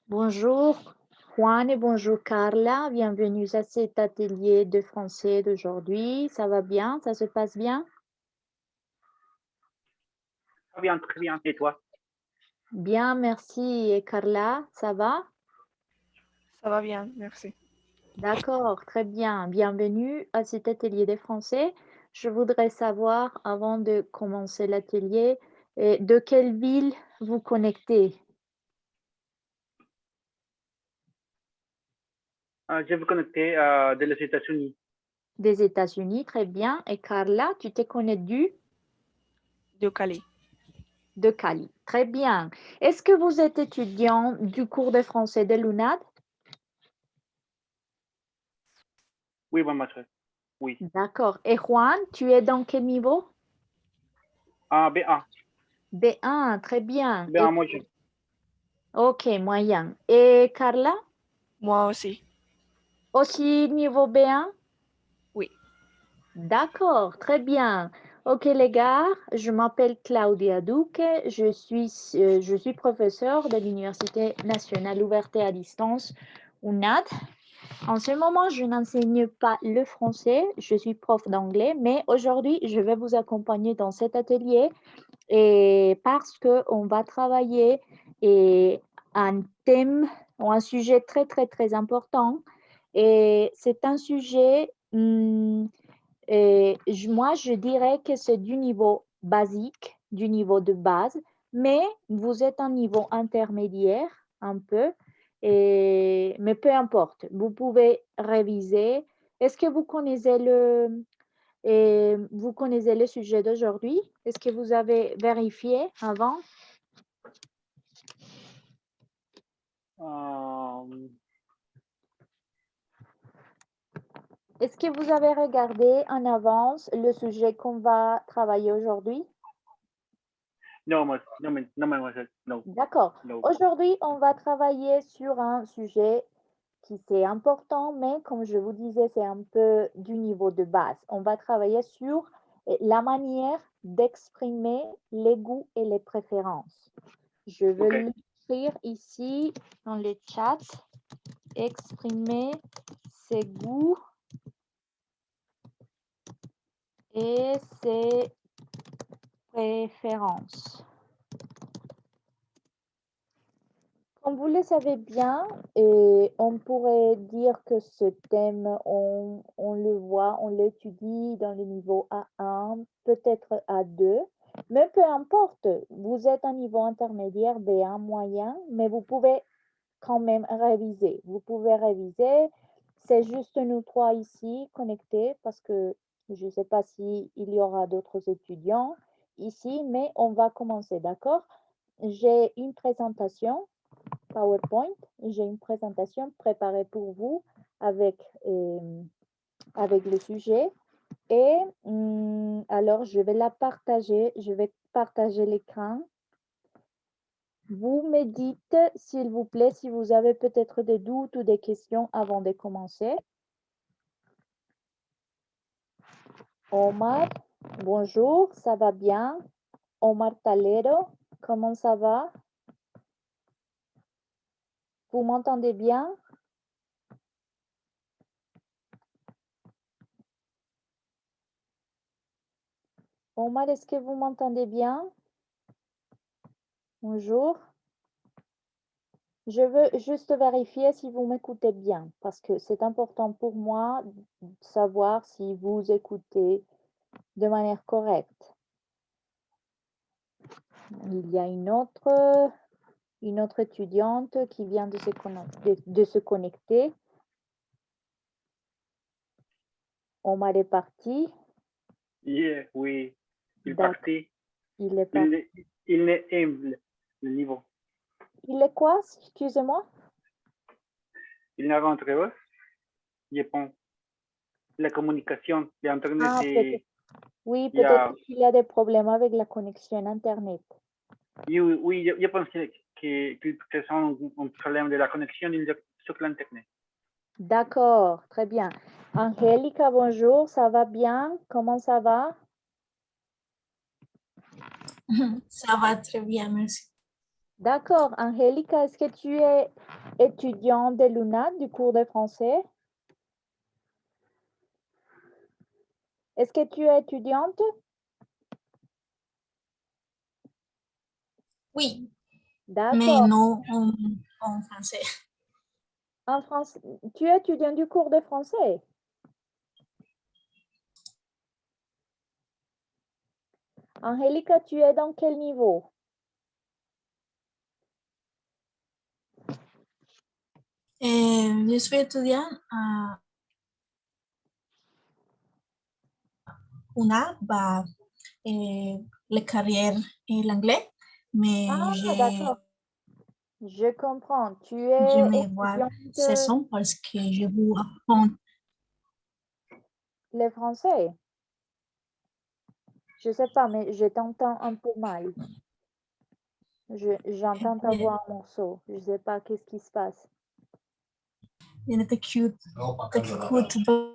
Bonjour Juan et bonjour Carla, bienvenue à cet atelier de français d'aujourd'hui. Ça va bien? Ça se passe bien? Très bien. Et toi? Bien, merci. Et Carla, ça va? Ça va bien, merci. D'accord, très bien. Bienvenue à cet atelier de français. Je voudrais savoir, avant de commencer l'atelier, de quelle ville vous connectez? Je veux connecter de les États-Unis. Des États-Unis, très bien. Et Carla, tu te connais De Cali. de Cali. Très bien. Est-ce que vous êtes étudiant du cours de français de l'UNAD? Oui, bon, maître. Oui. D'accord. Et Juan, tu es dans quel niveau? B1. B1, très bien. B1 moyen. Ok, moyen. Et Carla, Moi aussi. aussi niveau B1? Oui. D'accord, très bien. Ok les gars, je m'appelle Claudia Duque, je suis professeure de l'Université nationale ouverte et à distance, UNAD. En ce moment, je n'enseigne pas le français, je suis prof d'anglais, mais aujourd'hui, je vais vous accompagner dans cet atelier et parce qu'on va travailler et un thème ou un sujet très, très, très important. Et c'est un sujet, moi, je dirais que c'est du niveau basique, du niveau de base, mais vous êtes un niveau intermédiaire un peu, mais peu importe, vous pouvez réviser. Est-ce que vous connaissez le sujet d'aujourd'hui? Est-ce que vous avez vérifié avant? Euh, Est-ce que vous avez regardé en avance le sujet qu'on va travailler aujourd'hui? no, no, no, mademoiselle. No, D'accord. no. Aujourd'hui, on va travailler sur un sujet qui c'est important, mais comme je vous disais, c'est un peu du niveau de base. On va travailler sur la manière d'exprimer les goûts et les préférences. Je vais OK. l'écrire ici dans le chat. Exprimer ses goûts et ses préférences. Comme vous le savez bien, on pourrait dire que ce thème, on le voit, on l'étudie dans le niveau A1, peut-être A2, mais peu importe, vous êtes un niveau intermédiaire B1 moyen, mais vous pouvez quand même réviser. Vous pouvez réviser, c'est juste nous trois ici connectés parce que je ne sais pas s'il y aura d'autres étudiants ici, mais on va commencer, d'accord? J'ai une présentation PowerPoint. J'ai une présentation préparée pour vous avec, avec le sujet. Et alors, je vais la partager. Je vais partager l'écran. Vous me dites, s'il vous plaît, si vous avez peut-être des doutes ou des questions avant de commencer. Omar, bonjour, ça va bien? Omar Talero, comment ça va? Vous m'entendez bien? Omar, est-ce que vous m'entendez bien? Bonjour. Je veux juste vérifier si vous m'écoutez bien, parce que c'est important pour moi de savoir si vous écoutez de manière correcte. Il y a une autre étudiante qui vient de se connecter. Omar est parti. Yeah, oui. Il D'accord, partit. il est parti. Il, il est humble, le niveau. Il est quoi? Excusez-moi. Il n'a rentré pas. Je pense. La communication, l'Internet, Ah, peut-être. Oui, il y peut-être a, qu'il y a des problèmes avec la connexion Internet. oui, oui, je pense que c'est un problème de la connexion sur l'Internet. D'accord, très bien. Angélica, bonjour, ça va bien? Comment ça va? Ça va très bien, merci. D'accord. Angélica, est-ce que tu es étudiante de Luna du cours de français? Est-ce que tu es étudiante? Oui, mais D'accord. non en français. En France, tu es étudiante du cours de français? Angélica, tu es dans quel niveau? Je suis étudiant à UNA, les carrières et l'anglais, mais Ah, d'accord. Je comprends. Tu je es me vois étudiante saison parce que je veux apprendre. le français? Je sais pas, mais je t'entends un peu mal. J'entends ta voix en morceaux. Je sais pas qu'est-ce qui se passe. Je ne t'écoute pas.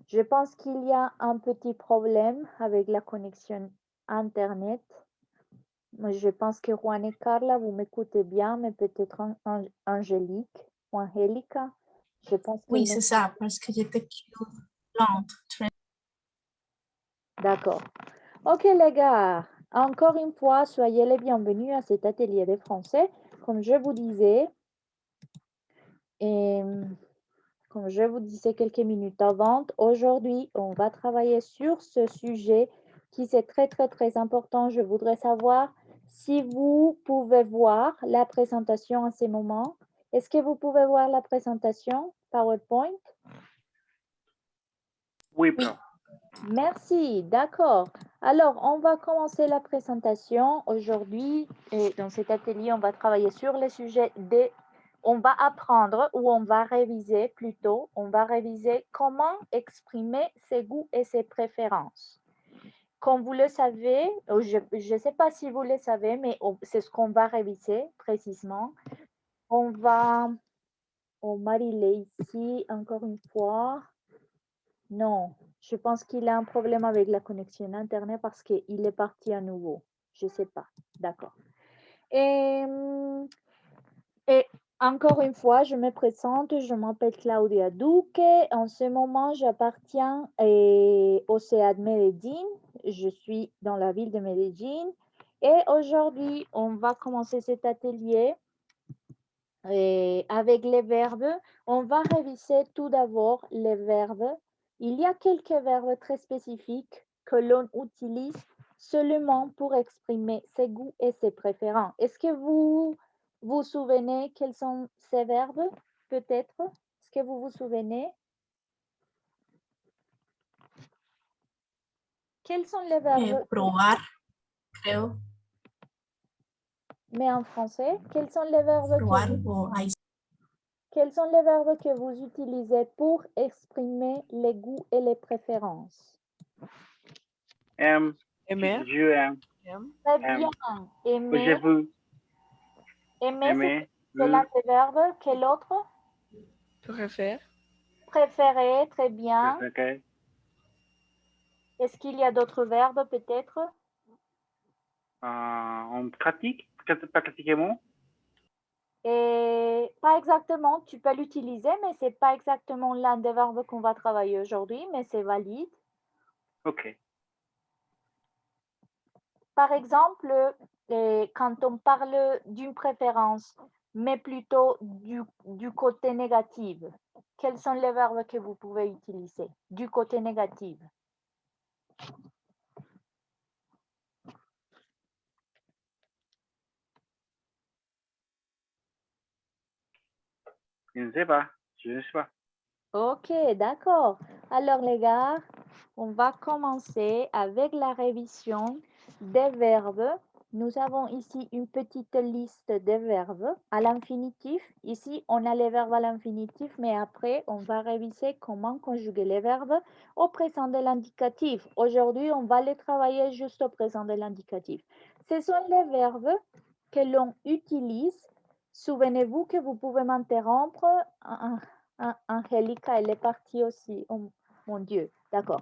Je pense qu'il y a un petit problème avec la connexion Internet. Moi, je pense que Juan et Carla, vous m'écoutez bien, mais peut-être Angélique ou Angélica. Je pense qu'elle Oui, c'est ça, parce que je t'écoute lente. D'accord. Ok les gars, encore une fois, soyez les bienvenus à cet atelier de français. Comme je vous disais, et comme je vous disais quelques minutes avant, aujourd'hui, on va travailler sur ce sujet qui est très important. Je voudrais savoir si vous pouvez voir la présentation en ce moment. Est-ce que vous pouvez voir la présentation PowerPoint? Oui, Oui. prof. Merci, d'accord. Alors, on va commencer la présentation aujourd'hui. Et dans cet atelier, on va travailler sur les sujets on va apprendre ou on va réviser plutôt. On va réviser comment exprimer ses goûts et ses préférences. Comme vous le savez, je ne sais pas si vous le savez, mais c'est ce qu'on va réviser précisément. On va... Oh, Marie ici, encore une fois. Non, je pense qu'il a un problème avec la connexion Internet parce qu'il est parti à nouveau. Je ne sais pas. D'accord. Et, et encore une fois, je me présente. Je m'appelle Claudia Duque. En ce moment, j'appartiens au CEA de Medellín. Je suis dans la ville de Medellín. Et aujourd'hui, on va commencer cet atelier avec les verbes. On va réviser tout d'abord les verbes. Il y a quelques verbes très spécifiques que l'on utilise seulement pour exprimer ses goûts et ses préférences. Est-ce que vous vous souvenez quels sont ces verbes? Peut-être. Est-ce que vous vous souvenez? Quels sont les verbes? Probar, creo. Mais en français, quels sont les verbes Probar que vous... o ahí. Quels sont les verbes que vous utilisez pour exprimer les goûts et les préférences? Aimer. Je aime. Très bien. Aimer, Je veux. aimer Aimer. c'est l'un des verbes. Quel autre? Préfère. Préférer, très bien. Ok. Est-ce qu'il y a d'autres verbes peut-être? On pratique. Pratiquement. Et pas exactement, tu peux l'utiliser, mais c'est pas exactement l'un des verbes qu'on va travailler aujourd'hui, mais c'est valide. Ok. Par exemple, quand on parle d'une préférence, mais plutôt du côté négatif, quels sont les verbes que vous pouvez utiliser du côté négatif? Je ne sais pas. Je ne sais pas. Ok, d'accord. Alors les gars, on va commencer avec la révision des verbes. Nous avons ici une petite liste de verbes à l'infinitif. Ici, on a les verbes à l'infinitif, mais après, on va réviser comment conjuguer les verbes au présent de l'indicatif. Aujourd'hui, on va les travailler juste au présent de l'indicatif. Ce sont les verbes que l'on utilise. Souvenez-vous que vous pouvez m'interrompre. Angélica, elle est partie aussi. Oh, mon Dieu, d'accord.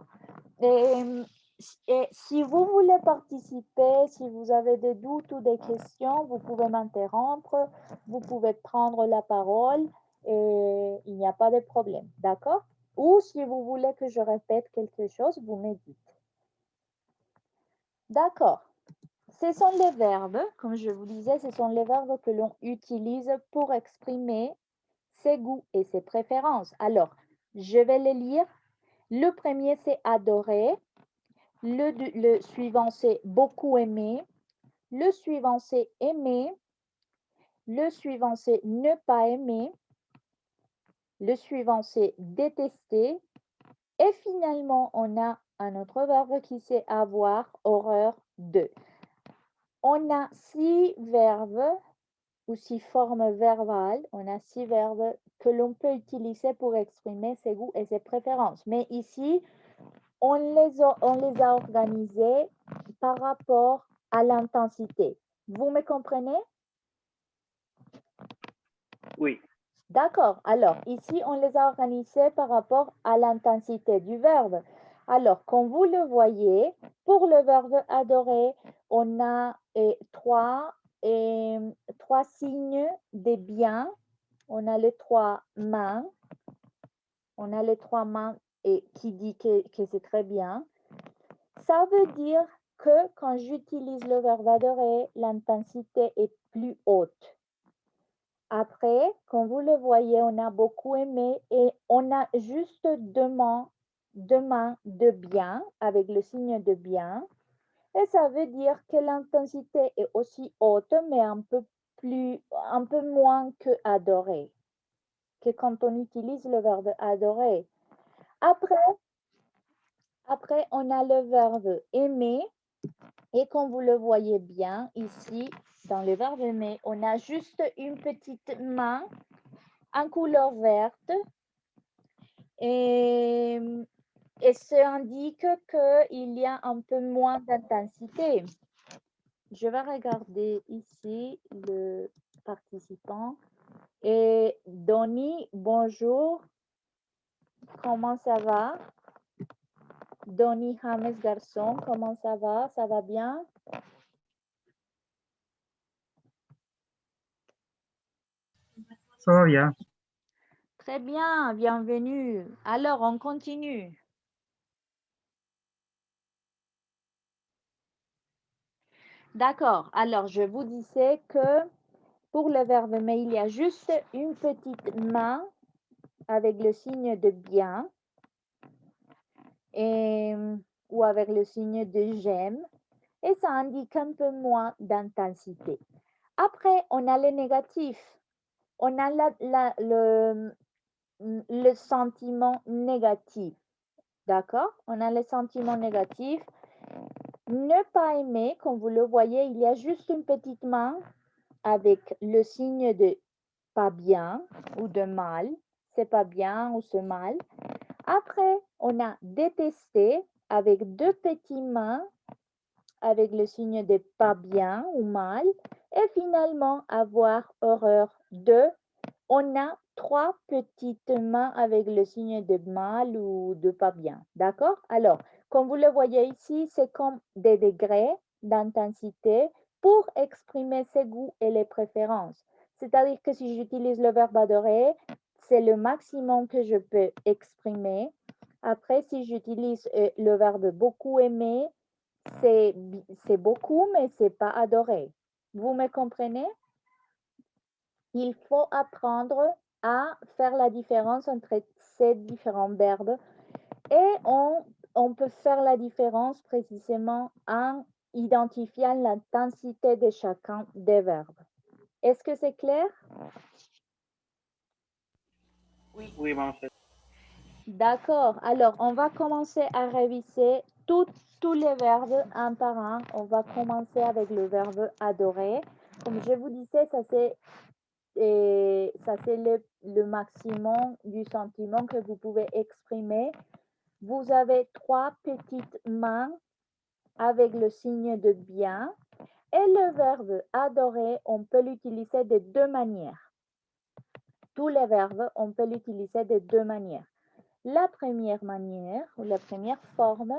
et si vous voulez participer, si vous avez des doutes ou des questions, vous pouvez m'interrompre, vous pouvez prendre la parole et il n'y a pas de problème, d'accord? Ou si vous voulez que je répète quelque chose, vous me dites. D'accord. Ce sont les verbes, comme je vous disais, ce sont les verbes que l'on utilise pour exprimer ses goûts et ses préférences. Alors, je vais les lire. Le premier, c'est adorer. Le suivant, c'est beaucoup aimer. Le suivant, c'est aimer. Le suivant, c'est ne pas aimer. Le suivant, c'est détester. Et finalement, on a un autre verbe qui c'est avoir horreur de. On a 6 verbes ou 6 formes verbales. On a 6 verbes que l'on peut utiliser pour exprimer ses goûts et ses préférences. Mais ici, on les a organisés par rapport à l'intensité. Vous me comprenez? Oui. D'accord. Alors, ici, on les a organisés par rapport à l'intensité du verbe. Alors, comme vous le voyez, pour le verbe adorer, on a trois signes de bien. On a les 3 mains. On a les 3 mains et qui dit que c'est très bien. Ça veut dire que quand j'utilise le verbe adorer, l'intensité est plus haute. Après, comme vous le voyez, on a beaucoup aimé et on a juste 2 mains de bien avec le signe de bien. Et ça veut dire que l'intensité est aussi haute, mais un peu moins que adorer, que quand on utilise le verbe adorer. Après, on a le verbe aimer. Et comme vous le voyez bien ici, dans le verbe aimer, on a juste une petite main en couleur verte. Et ça indique qu'il y a un peu moins d'intensité. Je vais regarder ici le participant. Et Donny, bonjour. Comment ça va? Donny James Garçon, comment ça va? Ça va bien? Ça va bien. Très bien, bienvenue. Alors, on continue. D'accord. Alors, je vous disais que pour le verbe mais, il y a juste une petite main avec le signe de bien ou avec le signe de j'aime et ça indique un peu moins d'intensité. Après, on a le négatif. On a le sentiment négatif. D'accord? On a le sentiment négatif. Ne pas aimer, comme vous le voyez, il y a juste une petite main avec le signe de pas bien ou de mal. C'est pas bien ou c'est mal. Après, on a détester avec 2 petites mains avec le signe de pas bien ou mal. Et finalement, avoir horreur de. On a 3 petites mains avec le signe de mal ou de pas bien. D'accord? Alors, comme vous le voyez ici, c'est comme des degrés d'intensité pour exprimer ses goûts et les préférences. C'est-à-dire que si j'utilise le verbe adorer, c'est le maximum que je peux exprimer. Après, si j'utilise le verbe beaucoup aimer, c'est beaucoup, mais c'est pas adorer. Vous me comprenez? Il faut apprendre à faire la différence entre ces différents verbes et on peut faire la différence précisément en identifiant l'intensité de chacun des verbes. Est-ce que c'est clair? Oui, vamos a ver. D'accord. Alors, on va commencer à réviser tous les verbes un par un. On va commencer avec le verbe adorer. Comme je vous disais, ça c'est le maximum du sentiment que vous pouvez exprimer. Vous avez 3 petites mains avec le signe de bien. Et le verbe adorer, on peut l'utiliser de 2 manières. Tous les verbes, on peut l'utiliser de 2 manières. La première manière ou la première forme,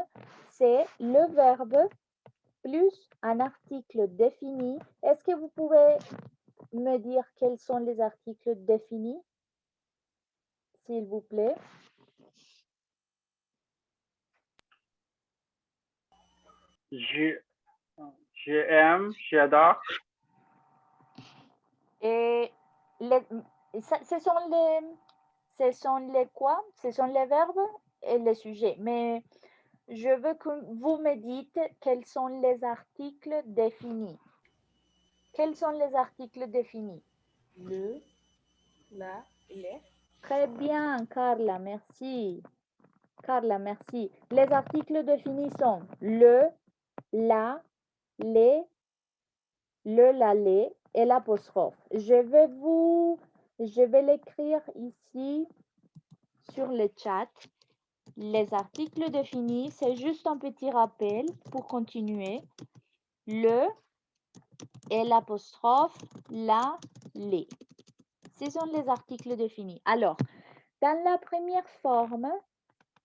c'est le verbe plus un article défini. Est-ce que vous pouvez me dire quels sont les articles définis, s'il vous plaît? J'aime, j'adore. Et ce sont les quoi? Ce sont les verbes et les sujets. Mais je veux que vous me dites quels sont les articles définis. Quels sont les articles définis? Le, la, les. Très bien, Carla, merci. Carla, merci. Les articles définis sont le, la, les, le, la, les et l'apostrophe. Je vais l'écrire ici sur le chat. Les articles définis, c'est juste un petit rappel pour continuer. Le et l'apostrophe, la, les. Ce sont les articles définis. Alors, dans la première forme,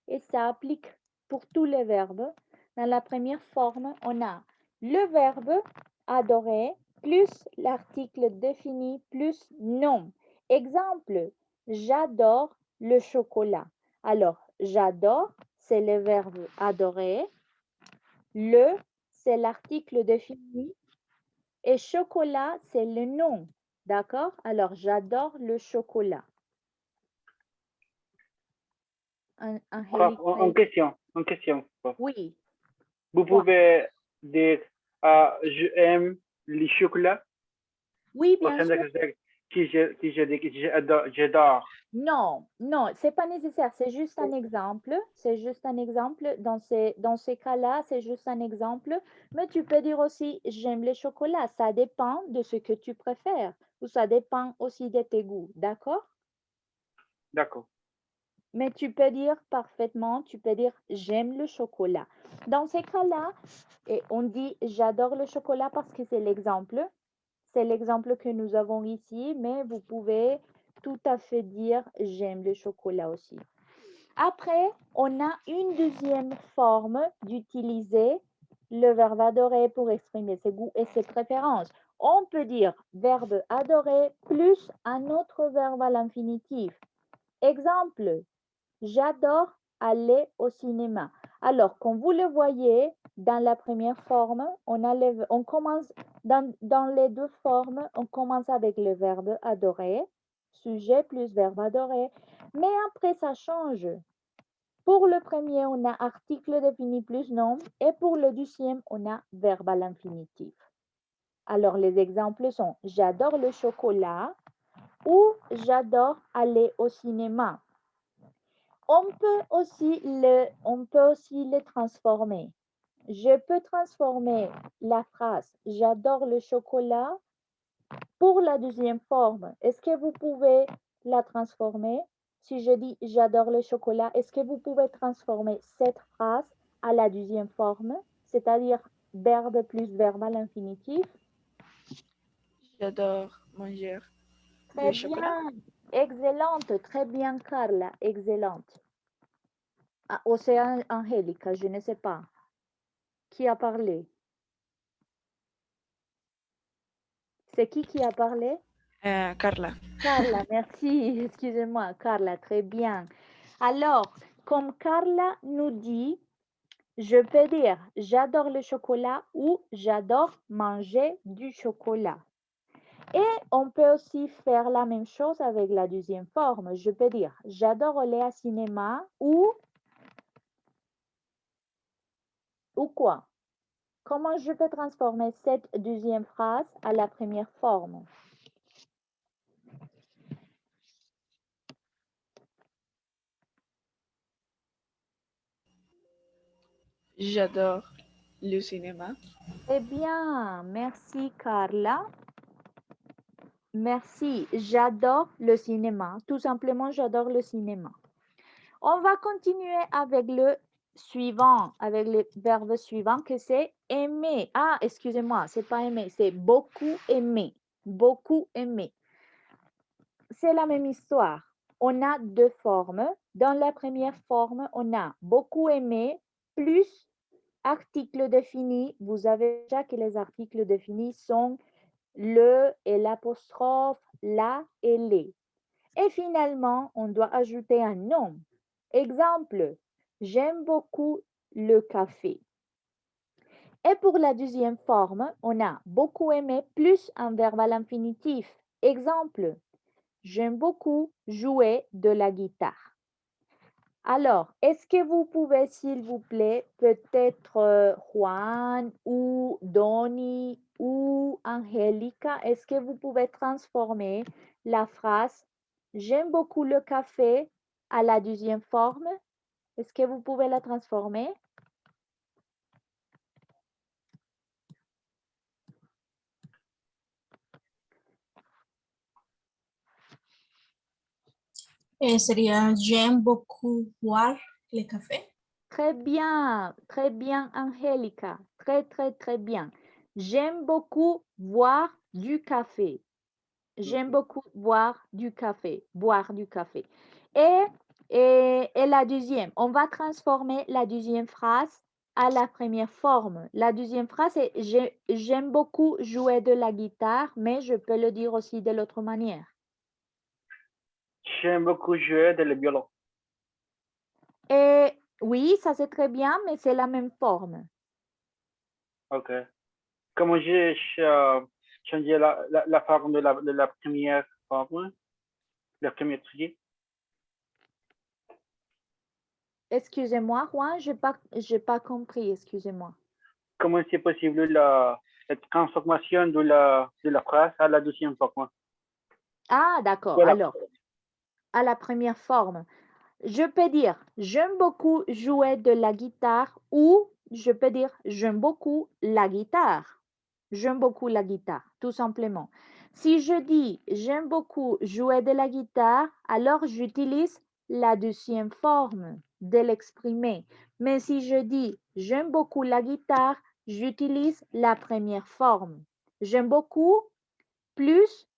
et ça applique pour tous les verbes, dans la première forme, on a le verbe adorer plus l'article défini plus nom. Exemple, j'adore le chocolat. Alors, j'adore, c'est le verbe adorer. Le, c'est l'article défini. Et chocolat, c'est le nom. D'accord? Alors, j'adore le chocolat. En question. Oui. Vous pouvez dire j'aime le chocolat Oui, au bien sein sûr. j'adore. Non, c'est pas nécessaire. C'est juste un exemple. C'est juste un exemple. Dans ces cas-là, c'est juste un exemple. Mais tu peux dire aussi, j'aime le chocolat. Ça dépend de ce que tu préfères. Ou ça dépend aussi de tes goûts. D'accord? D'accord. Mais tu peux dire parfaitement, tu peux dire j'aime le chocolat. Dans ces cas-là, on dit j'adore le chocolat parce que c'est l'exemple. C'est l'exemple que nous avons ici, mais vous pouvez tout à fait dire j'aime le chocolat aussi. Après, on a une deuxième forme d'utiliser le verbe adorer pour exprimer ses goûts et ses préférences. On peut dire verbe adorer plus un autre verbe à l'infinitif. Exemple, j'adore aller au cinéma. Alors, comme vous le voyez, dans la première forme, on commence dans les deux formes, on commence avec le verbe adorer, sujet plus verbe adorer, mais après ça change. Pour le premier, on a article défini plus nom et pour le deuxième, on a verbe à l'infinitif. Alors, les exemples sont j'adore le chocolat ou j'adore aller au cinéma. On peut aussi le transformer. Je peux transformer la phrase j'adore le chocolat pour la deuxième forme. Est-ce que vous pouvez la transformer? Si je dis j'adore le chocolat, est-ce que vous pouvez transformer cette phrase à la deuxième forme, c'est-à-dire verbe plus verbe à l'infinitif? J'adore manger Très le chocolat. bien, excellente, très bien Carla, excellente. Ah, Océan Angélica, je ne sais pas. Qui a parlé? C'est qui a parlé? Carla. Carla, merci. Excusez-moi, Carla, très bien. Alors, comme Carla nous dit, je peux dire j'adore le chocolat ou j'adore manger du chocolat. Et on peut aussi faire la même chose avec la deuxième forme. Je peux dire j'adore aller au cinéma ou quoi? Comment je peux transformer cette deuxième phrase à la première forme? J'adore le cinéma. Eh bien, merci Carla. Merci, j'adore le cinéma. Tout simplement, j'adore le cinéma. On va continuer avec le suivant, avec le verbe suivant que c'est aimer. Ah, excusez-moi, c'est pas aimer, c'est beaucoup aimer. Beaucoup aimer. C'est la même histoire. on a deux formes. Dans la première forme, on a beaucoup aimé plus article défini. Vous avez déjà que les articles définis sont le et l'apostrophe, la et les. Et finalement, on doit ajouter un nom. Exemple, j'aime beaucoup le café. Et pour la deuxième forme, on a beaucoup aimé plus un verbe à l'infinitif. Exemple, j'aime beaucoup jouer de la guitare. Alors, est-ce que vous pouvez, s'il vous plaît, peut-être Juan ou Donny ou Angélica, est-ce que vous pouvez transformer la phrase j'aime beaucoup le café à la deuxième forme? Est-ce que vous pouvez la transformer? Sería j'aime beaucoup boire le café. Très bien, Angélica. Très bien. J'aime beaucoup boire du café. J'aime beaucoup boire du café. Et la deuxième, on va transformer la deuxième phrase à la première forme. La deuxième phrase est j'aime beaucoup jouer de la guitare, mais je peux le dire aussi de l'autre manière. J'aime beaucoup jouer le violon. Et oui, ça c'est très bien, mais c'est la même forme. Ok. Comment j'ai changé la forme de la première forme, la première sujet? Excusez-moi, Juan, j'ai pas compris, excusez-moi. Comment c'est possible la transformation de la phrase à la deuxième forme? Ah, d'accord. Voilà. Alors, à la première forme, je peux dire j'aime beaucoup jouer de la guitare ou je peux dire j'aime beaucoup la guitare. J'aime beaucoup la guitare, tout simplement. Si je dis j'aime beaucoup jouer de la guitare, alors j'utilise la deuxième forme de l'exprimer. Mais si je dis j'aime beaucoup la guitare, j'utilise la première forme. J'aime beaucoup plus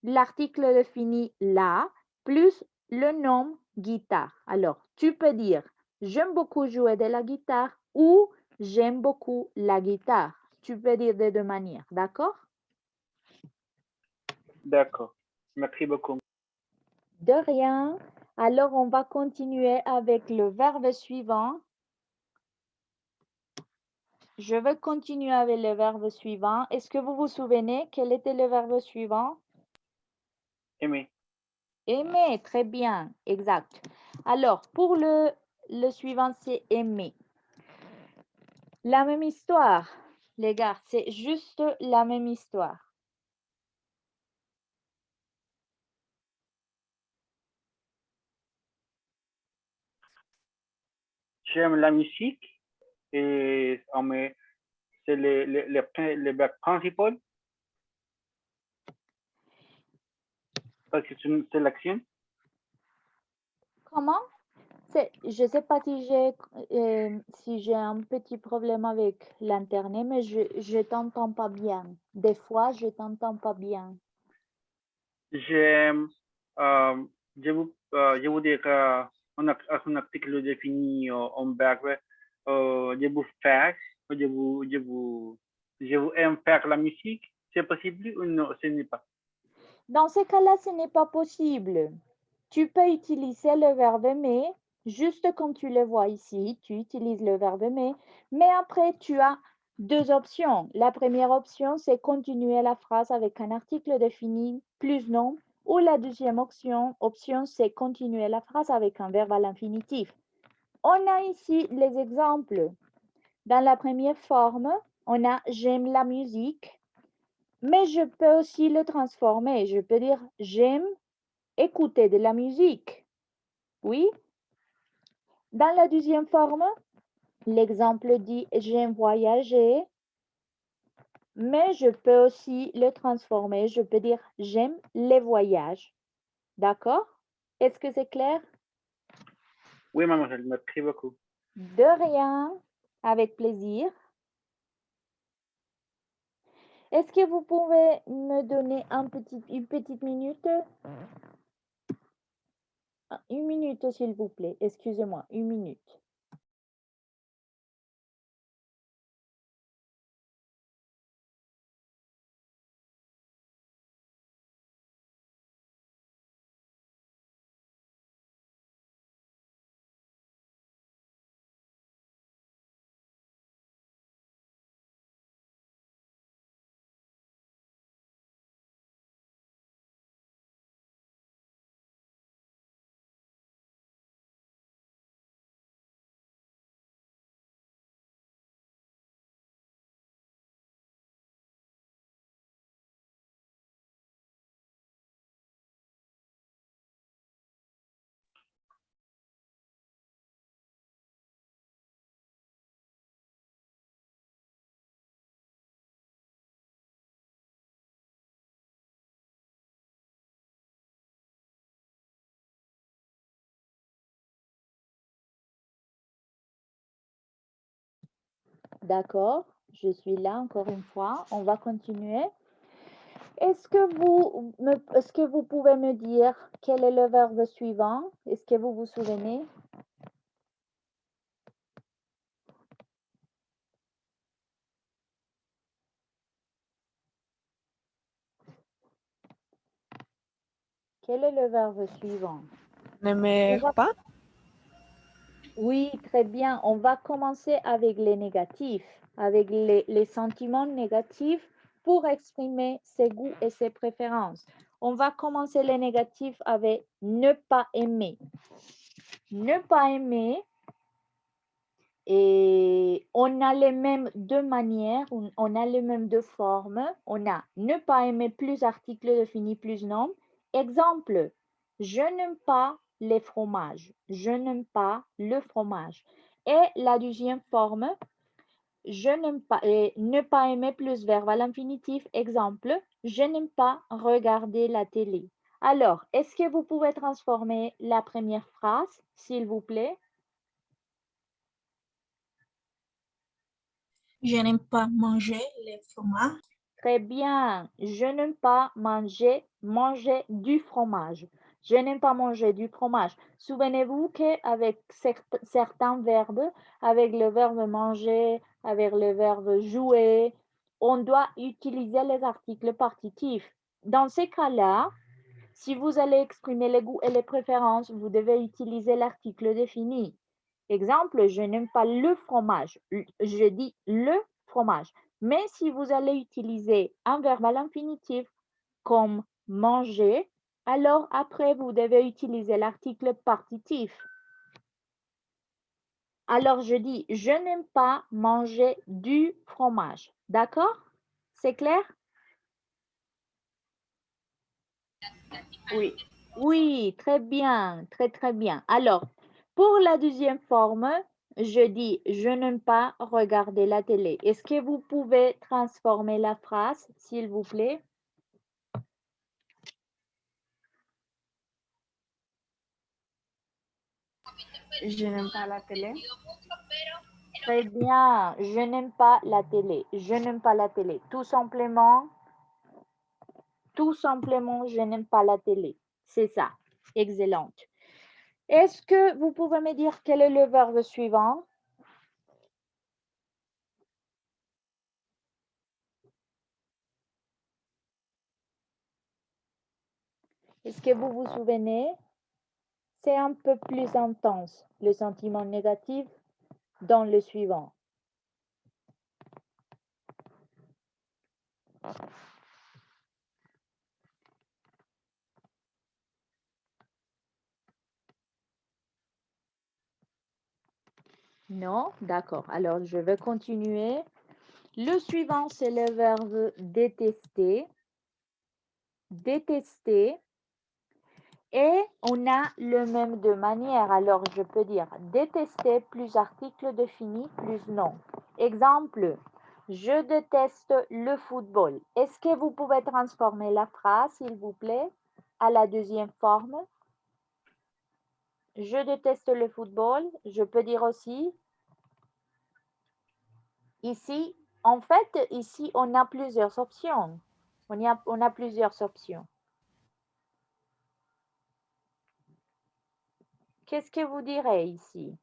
l'article défini là, plus le nom guitare. Alors, tu peux dire j'aime beaucoup jouer de la guitare ou j'aime beaucoup la guitare. Tu peux dire de deux manières, d'accord? D'accord. Merci beaucoup. De rien. Alors, on va continuer avec le verbe suivant. Je vais continuer avec le verbe suivant. Est-ce que vous vous souvenez quel était le verbe suivant? Aimer. Aimer, très bien, exact. Alors, pour le suivant, c'est aimer. La même histoire, les gars, c'est juste la même histoire. J'aime la musique et c'est les verbes principaux parce que c'est l'action. Comment? Je ne sais pas si j'ai un petit problème avec l'Internet, mais je t'entends pas bien. Des fois, je t'entends pas bien. J'aime, je vous dire un article défini en verbe. Je vous faire, je vous aime faire la musique. C'est possible ou non, ce n'est pas? Dans ce cas-là, ce n'est pas possible. Tu peux utiliser le verbe aimer, juste comme tu le vois ici, tu utilises le verbe aimer, mais après, tu as deux options. La première option, c'est continuer la phrase avec un article défini plus nom, ou la deuxième option c'est continuer la phrase avec un verbe à l'infinitif. On a ici les exemples. Dans la première forme, on a j'aime la musique, mais je peux aussi le transformer. Je peux dire j'aime écouter de la musique. Oui. Dans la deuxième forme, l'exemple dit j'aime voyager, mais je peux aussi le transformer. Je peux dire j'aime les voyages. D'accord? Est-ce que c'est clair? Oui, mademoiselle, merci beaucoup. De rien, avec plaisir. Est-ce que vous pouvez me donner une petite minute? Une minute, s'il vous plaît. Excusez-moi, une minute. D'accord, je suis là encore une fois. On va continuer. Est-ce que vous pouvez me dire quel est le verbe suivant? Est-ce que vous vous souvenez? Quel est le verbe suivant? N'aimer pas. Oui, très bien. On va commencer avec les négatifs, avec les sentiments négatifs pour exprimer ses goûts et ses préférences. On va commencer les négatifs avec ne pas aimer. Ne pas aimer, et on a les mêmes deux manières, on a les mêmes deux formes. On a ne pas aimer plus article défini plus nom. Exemple, je n'aime pas les fromages. Je n'aime pas le fromage. Et la deuxième forme, je n'aime pas, et ne pas aimer plus verbe à l'infinitif. Exemple, je n'aime pas regarder la télé. Alors, est-ce que vous pouvez transformer la première phrase, s'il vous plaît? Je n'aime pas manger les fromages. Très bien. Je n'aime pas manger du fromage. Je n'aime pas manger du fromage. Souvenez-vous qu'avec certains verbes, avec le verbe manger, avec le verbe jouer, on doit utiliser les articles partitifs. Dans ces cas-là, si vous allez exprimer les goûts et les préférences, vous devez utiliser l'article défini. Exemple, je n'aime pas le fromage. Je dis le fromage. Mais si vous allez utiliser un verbe à l'infinitif comme manger, alors après, vous devez utiliser l'article partitif. Alors, je dis, je n'aime pas manger du fromage. D'accord? C'est clair? Oui. Oui, très bien, très très bien. Alors, pour la deuxième forme, je dis, je n'aime pas regarder la télé. Est-ce que vous pouvez transformer la phrase, s'il vous plaît? Je n'aime pas la télé. Très bien, je n'aime pas la télé. Je n'aime pas la télé. Tout simplement, je n'aime pas la télé. C'est ça. Excellent. Est-ce que vous pouvez me dire quel est le verbe suivant? Est-ce que vous vous souvenez? C'est un peu plus intense, le sentiment négatif, dans le suivant. Non? D'accord. Alors, je vais continuer. Le suivant, c'est le verbe détester. Détester. Et on a le même de manière. Alors, je peux dire détester plus article défini plus nom. Exemple, je déteste le football. Est-ce que vous pouvez transformer la phrase, s'il vous plaît, à la deuxième forme? Je déteste le football. Je peux dire aussi, ici, en fait, ici, on a plusieurs options. On a plusieurs options. Qu'est-ce que vous direz ici?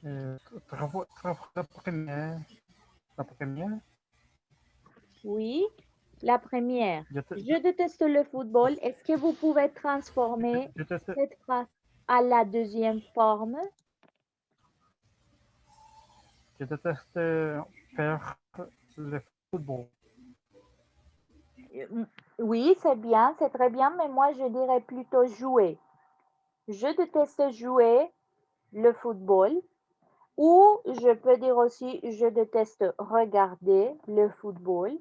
La première. La première. Oui, la première. Je, te- Je déteste le football. Est-ce que vous pouvez transformer je teste, cette phrase à la deuxième forme? je déteste faire le football. Oui, c'est bien, c'est très bien, mais moi je dirais plutôt jouer. Je déteste jouer le football. Ou je peux dire aussi, je déteste regarder le football.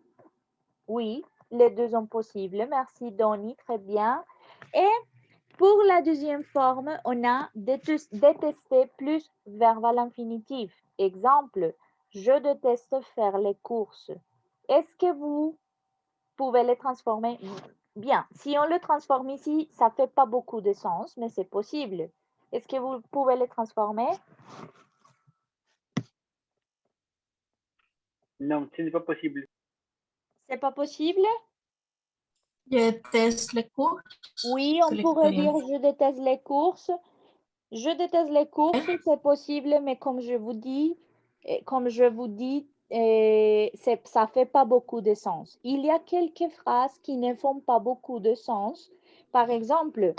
Oui, les deux sont possibles. Merci, Donny, très bien. Et pour la deuxième forme, on a détester plus verbe à l'infinitif. Exemple, je déteste faire les courses. Est-ce que vous pouvez les transformer? Bien, si on le transforme ici, ça ne fait pas beaucoup de sens, mais c'est possible. Est-ce que vous pouvez les transformer? Non, ce n'est pas possible. C'est pas possible? Je déteste les cours. Oui, on C'est pourrait dire l'expérience. je déteste les courses. Je déteste les courses, c'est possible, mais comme je vous dis, ça fait pas beaucoup de sens. Il y a quelques phrases qui ne font pas beaucoup de sens. Par exemple,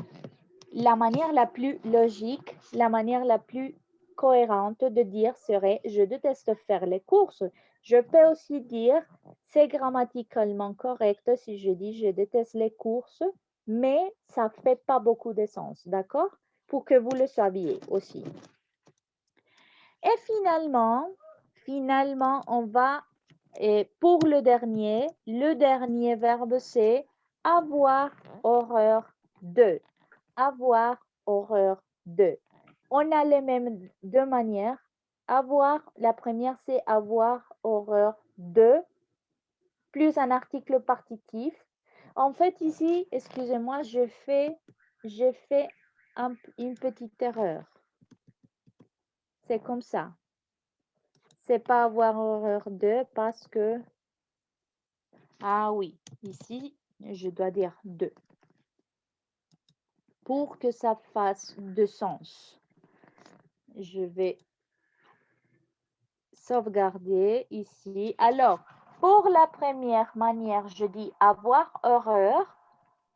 la manière la plus logique, la manière la plus cohérente de dire serait je déteste faire les courses. Je peux aussi dire c'est grammaticalement correct si je dis je déteste les courses, mais ça ne fait pas beaucoup de sens, d'accord? Pour que vous le saviez aussi. Et finalement, on va, pour le dernier verbe, c'est avoir horreur de. Avoir horreur de. On a les mêmes deux manières. La première, c'est avoir horreur de, plus un article partitif. En fait, ici, excusez-moi, j'ai fait une petite erreur. C'est comme ça. C'est pas avoir horreur de parce que, ah oui, ici, je dois dire de. Pour que ça fasse de sens. Je vais sauvegarder ici. Alors, pour la première manière, je dis avoir horreur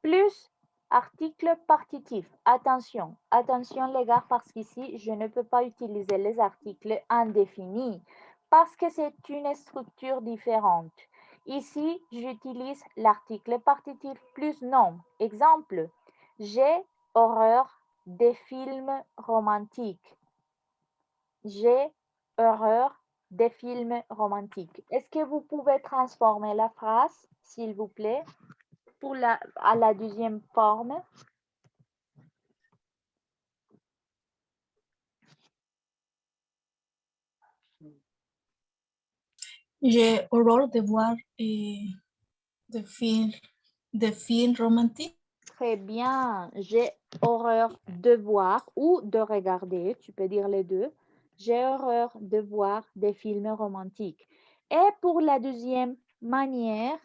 plus article partitif. Attention les gars, parce qu'ici, je ne peux pas utiliser les articles indéfinis parce que c'est une structure différente. Ici, j'utilise l'article partitif plus nom. Exemple, j'ai horreur des films romantiques. J'ai horreur des films romantiques. Est-ce que vous pouvez transformer la phrase, s'il vous plaît, à la deuxième forme? J'ai horreur de voir des films romantiques. Très bien. J'ai horreur de voir ou de regarder, tu peux dire les deux. J'ai horreur de voir des films romantiques. Et pour la deuxième manière,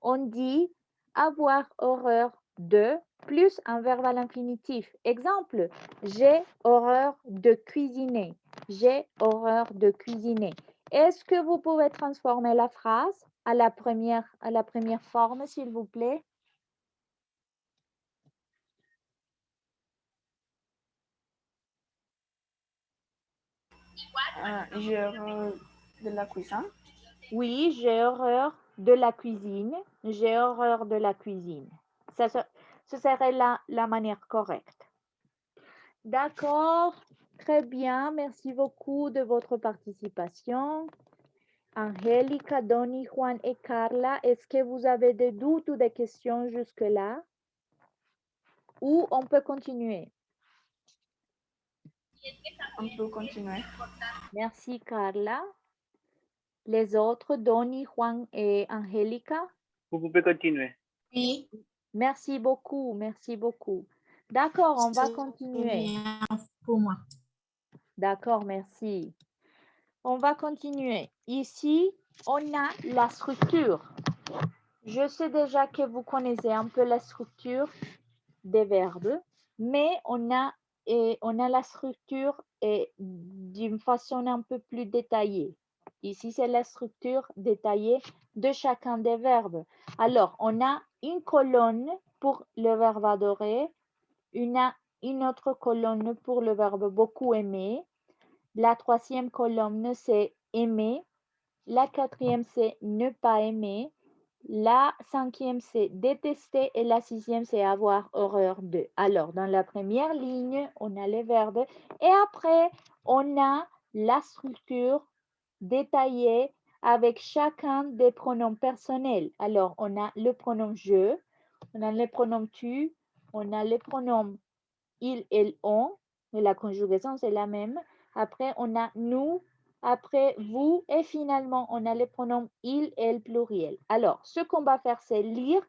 on dit avoir horreur de plus un verbe à l'infinitif. Exemple, j'ai horreur de cuisiner. J'ai horreur de cuisiner. Est-ce que vous pouvez transformer la phrase à la première forme, s'il vous plaît? J'ai horreur de la cuisine. Oui, j'ai horreur de la cuisine. J'ai horreur de la cuisine. Ce serait la manière correcte. D'accord, très bien. Merci beaucoup de votre participation. Angélica, Donny, Juan et Carla, est-ce que vous avez des doutes ou des questions jusque-là? Ou on peut continuer? On peut continuer. Merci, Carla. Les autres, Donny, Juan et Angélica? Vous pouvez continuer. Oui, Merci beaucoup, merci beaucoup. D'accord, on va c'est continuer. bien pour moi. D'accord, merci. On va continuer. Ici, on a la structure. Je sais déjà que vous connaissez un peu la structure des verbes, mais on a la structure d'une façon un peu plus détaillée. Ici, c'est la structure détaillée de chacun des verbes. Alors, on a une colonne pour le verbe adorer, une autre colonne pour le verbe beaucoup aimer. La troisième colonne, c'est aimer. La quatrième, c'est ne pas aimer. La cinquième, c'est détester. Et la sixième, c'est avoir horreur de. Alors, dans la première ligne, on a les verbes. Et après, on a la structure détaillée avec chacun des pronoms personnels. Alors, on a le pronom je, on a le pronom tu, on a les pronoms il, elle, on. Mais la conjugaison, c'est la même. Après, on a nous, après vous, et finalement, on a les pronoms il, elle, pluriel. Alors, ce qu'on va faire, c'est lire.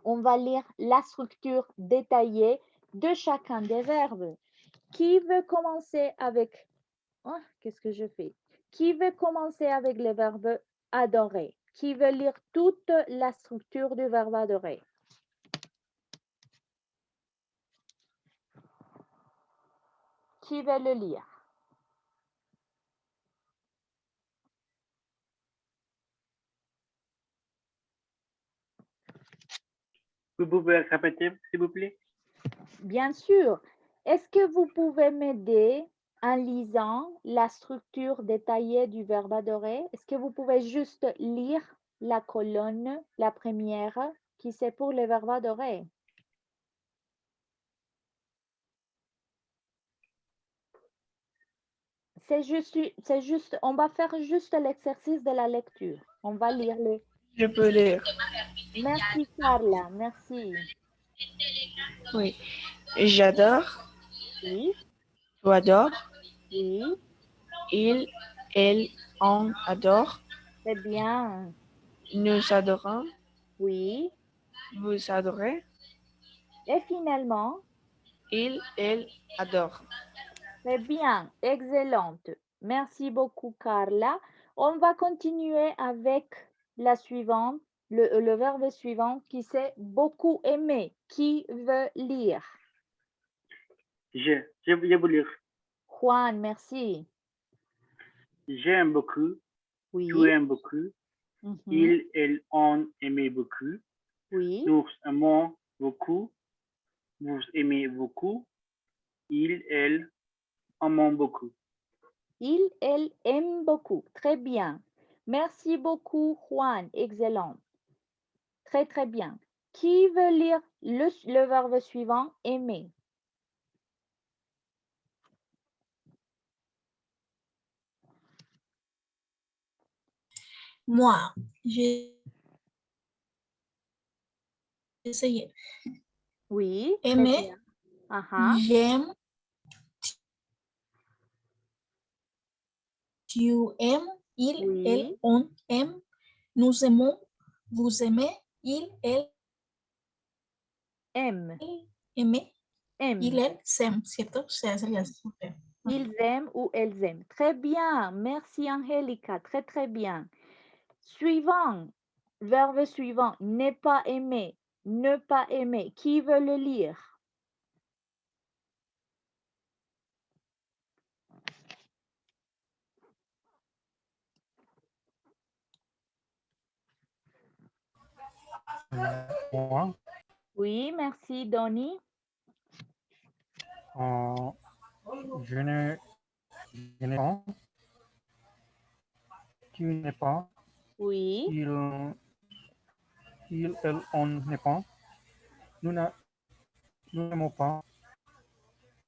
On va lire la structure détaillée de chacun des verbes. Qui veut commencer avec... Oh, qu'est-ce que je fais? Qui veut commencer avec le verbe adorer? Qui veut lire toute la structure du verbe adorer? Qui veut le lire? Vous pouvez répéter, s'il vous plaît? Bien sûr. Est-ce que vous pouvez m'aider en lisant la structure détaillée du verbe adorer? Est-ce que vous pouvez juste lire la colonne, la première, qui c'est pour le verbe adorer? C'est juste, on va faire juste l'exercice de la lecture. On va lire les... Je peux lire. Merci Carla, merci. Oui. J'adore. Oui, Tu adores. oui, Il, elle, on adore. c'est bien. Nous adorons. Oui. Vous adorez. Et finalement, Il, elle adore. très bien, excellente. Merci beaucoup, Carla. On va continuer avec la suivante, le verbe suivant qui c'est beaucoup aimer. Qui veut lire? Je vais vous lire. Juan, merci. J'aime beaucoup. Oui. Tu aimes beaucoup. Mhm. Il, elle, on aimait beaucoup. Oui. Nous aimons beaucoup. Vous aimez beaucoup. Il, elle, aimons beaucoup. Il, elle aime beaucoup. Très bien. Merci beaucoup, Juan. Excellent. Très, très bien. Qui veut lire le verbe suivant? Aimer. Moi, j'ai essayé. Oui. Très Aimer, bien. Aha. j'aime, tu aimes, il, Oui. elle, on aime, nous aimons, vous aimez, il, elle, Aime. aimez, Aime. il, elle, s'aime, ¿cierto? Se hace la okay. Ils aiment ou elles aiment. Très bien. Merci, Angelica. Très, très bien. Suivant. Verbe suivant. Ne pas aimer. Ne pas aimer. Qui veut le lire? Moi, Oui, merci, Donny. je n'ai pas. Tu n'es pas. Oui. Il, elle, on n'est pas. Nous n'aimons pas.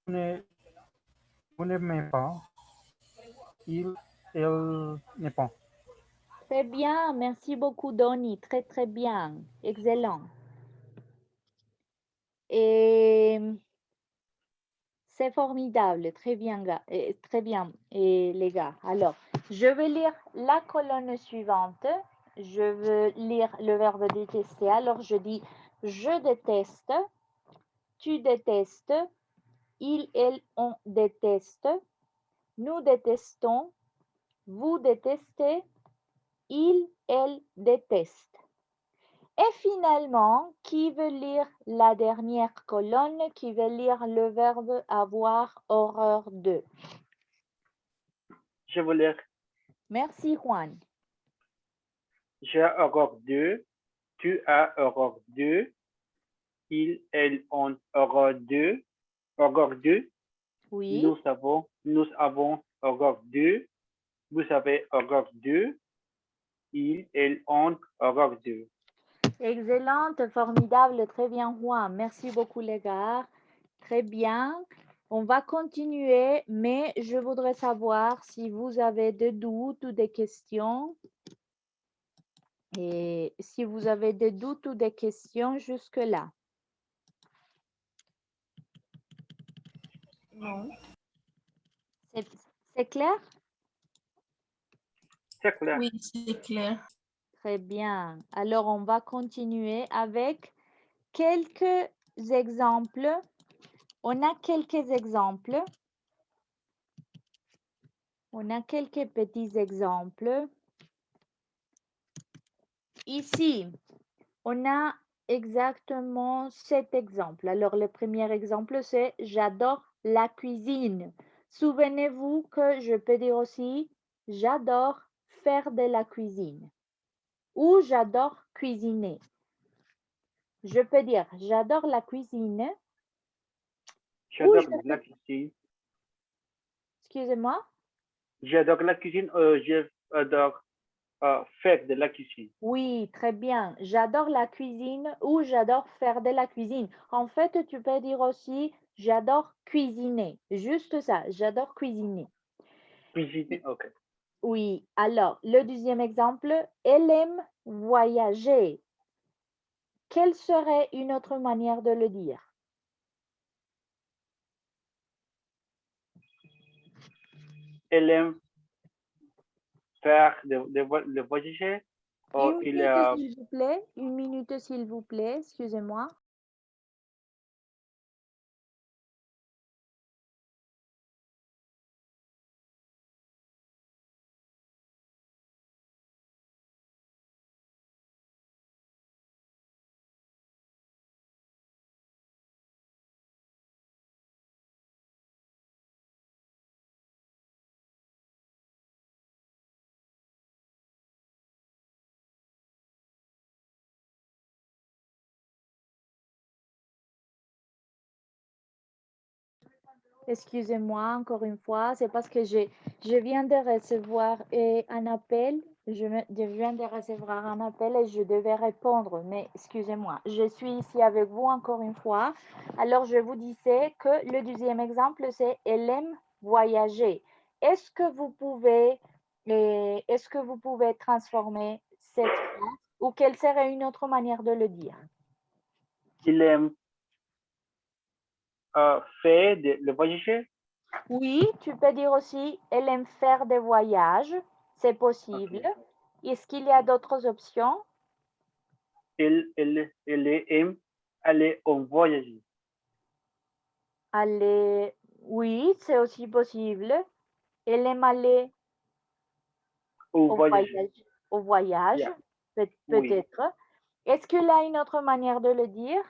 Vous n'aimez pas. Il, elle n'est pas. Très bien. Merci beaucoup, Donny. Très, très bien. Excellent. Et c'est formidable. Très bien, très bien, les gars. Alors, je vais lire la colonne suivante. Je veux lire le verbe détester. Alors, je dis je déteste, tu détestes, il, elle, on déteste, nous détestons, vous détestez, il, elle déteste. Et finalement, qui veut lire la dernière colonne, qui veut lire le verbe avoir horreur de? Je veux lire. Merci, Juan. J'ai horreur de. Tu as horreur de. Ils, elles ont horreur de. Horreur de. Oui, Nous avons horreur de. Vous avez horreur de. Ils, elles ont horreur de. excellente, formidable, très bien, Juan. Merci beaucoup, les gars. Très bien. On va continuer, mais je voudrais savoir si vous avez des doutes ou des questions. Et si vous avez des doutes ou des questions jusque-là. Non. C'est clair? C'est clair. Oui, c'est clair. Très bien. Alors, on va continuer avec quelques exemples. On a quelques exemples. On a quelques petits exemples. Ici, on a exactement cet exemple. Alors, le premier exemple, c'est j'adore la cuisine. Souvenez-vous que je peux dire aussi j'adore faire de la cuisine ou j'adore cuisiner. Je peux dire j'adore la cuisine. J'adore la cuisine. Excusez-moi. J'adore la cuisine. J'adore faire de la cuisine. Oui, très bien. J'adore la cuisine ou j'adore faire de la cuisine. En fait, tu peux dire aussi j'adore cuisiner. Juste ça, j'adore cuisiner. Cuisiner, ok. Oui, alors le deuxième exemple, elle aime voyager. Quelle serait une autre manière de le dire? Elle aime faire le voyager. Une minute, s'il vous plaît. Une minute, s'il vous plaît. Excusez-moi. Excusez-moi encore une fois, c'est parce que je viens de recevoir un appel. Je viens de recevoir un appel et je devais répondre, mais excusez-moi. Je suis ici avec vous encore une fois. Alors, je vous disais que le deuxième exemple, c'est elle aime voyager. Est-ce que vous pouvez transformer cette phrase ou quelle serait une autre manière de le dire? Il aime faire le voyager. Oui, tu peux dire aussi, elle aime faire des voyages, c'est possible. Ok. Est-ce qu'il y a d'autres options? Elle aime aller en voyage. Aller, oui, c'est aussi possible. Elle aime aller Au au voyage. voyage, au voyage, Yeah. Oui. peut-être. Est-ce qu'il y a une autre manière de le dire?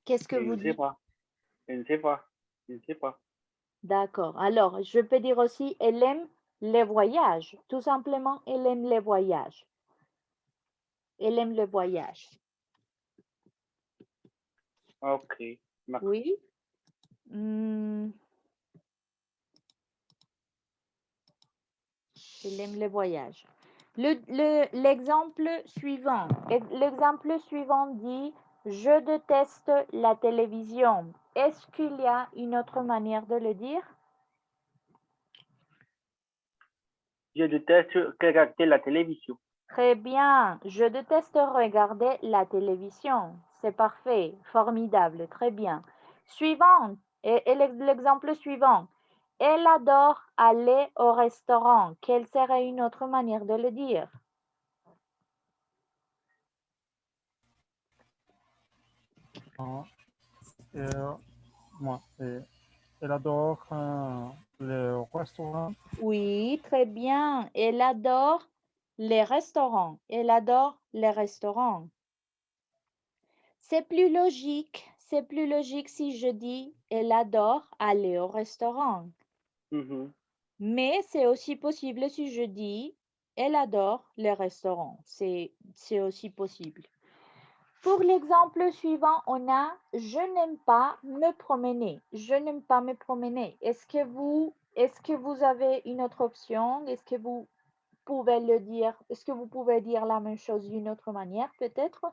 Qu'est-ce que Je vous ne sais dites? pas. Je ne sais pas. Je ne sais pas. D'accord. Alors, je peux dire aussi, elle aime les voyages. Tout simplement, elle aime les voyages. Elle aime le voyage. Ok. Oui. Elle aime les voyages. L'exemple suivant. L'exemple suivant dit je déteste la télévision. Est-ce qu'il y a une autre manière de le dire? Je déteste regarder la télévision. Très bien. Je déteste regarder la télévision. C'est parfait. Formidable. Très bien. Suivant. Et l'exemple suivant. Elle adore aller au restaurant. Quelle serait une autre manière de le dire? Moi, Elle adore le restaurant. Oui, très bien. Elle adore les restaurants. Elle adore les restaurants. C'est plus logique. C'est plus logique si je dis elle adore aller au restaurant. Mhm. Mais c'est aussi possible si je dis elle adore les restaurants. C'est aussi possible. Pour l'exemple suivant, on a je n'aime pas me promener. Je n'aime pas me promener. Est-ce que vous avez une autre option? Est-ce que vous pouvez le dire? Est-ce que vous pouvez dire la même chose d'une autre manière, peut-être?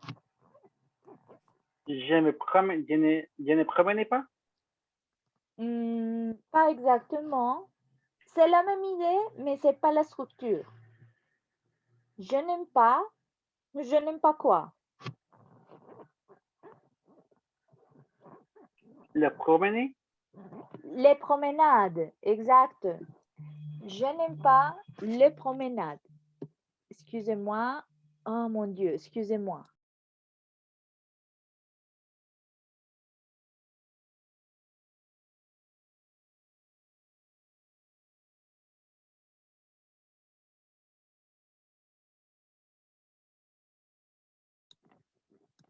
Je ne promenais pas. Pas exactement. C'est la même idée, mais c'est pas la structure. Je n'aime pas. Je n'aime pas quoi? Le promener. Les promenades, exact. Je n'aime pas les promenades. Excusez-moi. Oh mon Dieu, excusez-moi.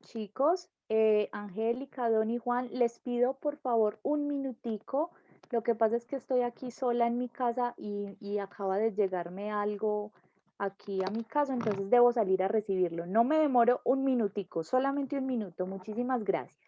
Chicos, Angélica, Don y Juan, les pido por favor un minutico. Lo que pasa es que estoy aquí sola en mi casa y acaba de llegarme algo aquí a mi casa, entonces debo salir a recibirlo. No me demoro un minutico, solamente un minuto. Muchísimas gracias.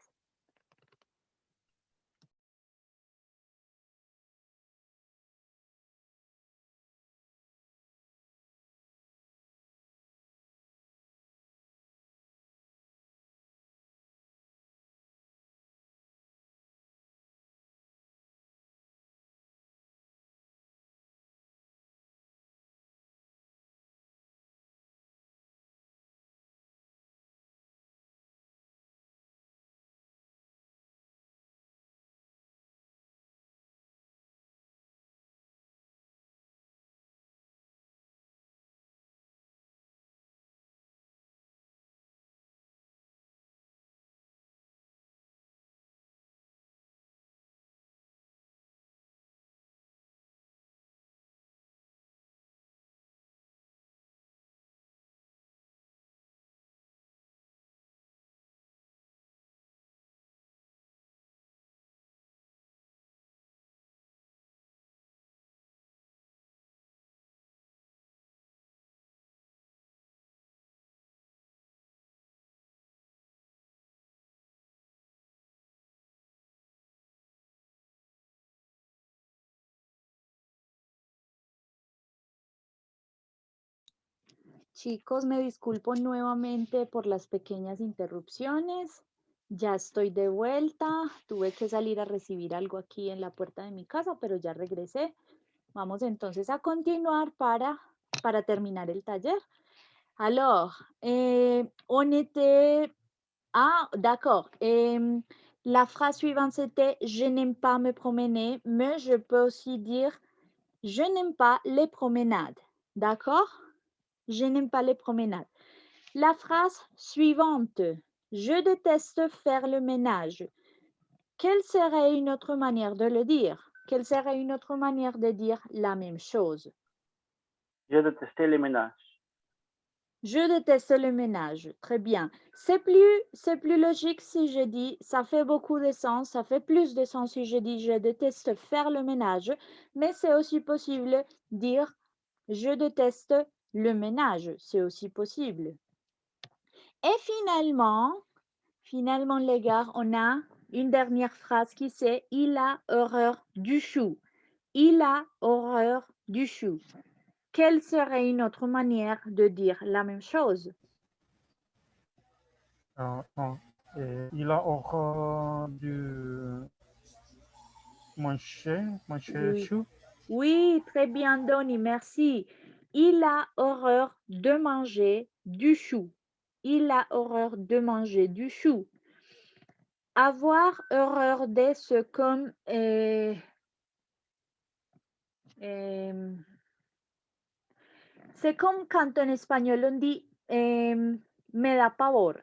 Chicos, me disculpo nuevamente por las pequeñas interrupciones. Ya estoy de vuelta. Tuve que salir a recibir algo aquí en la puerta de mi casa, pero ya regresé. Vamos entonces a continuar para terminar el taller. Alors, on était... Ah, d'accord. La phrase suivante, c'était « Je n'aime pas me promener », mais je peux aussi dire « Je n'aime pas les promenades ». D'accord? Je n'aime pas les promenades. La phrase suivante, je déteste faire le ménage. Quelle serait une autre manière de le dire? Quelle serait une autre manière de dire la même chose? Je détestais les ménages. Je déteste le ménage. Très bien. C'est plus logique si je dis, ça fait beaucoup de sens, ça fait plus de sens si je dis je déteste faire le ménage, mais c'est aussi possible dire je déteste le ménage. C'est aussi possible. Et finalement, les gars, on a une dernière phrase qui c'est « Il a horreur du chou ». Il a horreur du chou. Quelle serait une autre manière de dire la même chose? Non. Il a horreur du manger Oui. chou. Oui, très bien, Donny, merci. Il a horreur de manger du chou. Il a horreur de manger du chou. Avoir horreur de ce comme... c'est comme quand en espagnol on dit me da pavor.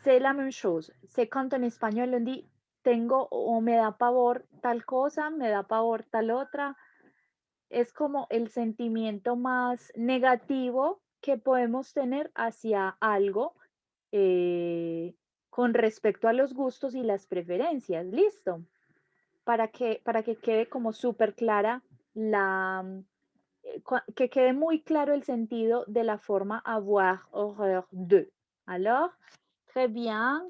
C'est la même chose. C'est quand en espagnol on dit tengo o me da pavor tal cosa, me da pavor tal otra. Es como el sentimiento más negativo que podemos tener hacia algo con respecto a los gustos y las preferencias. ¿Listo? Para que quede como súper clara que quede muy claro el sentido de la forma avoir horreur de. Alors, très bien.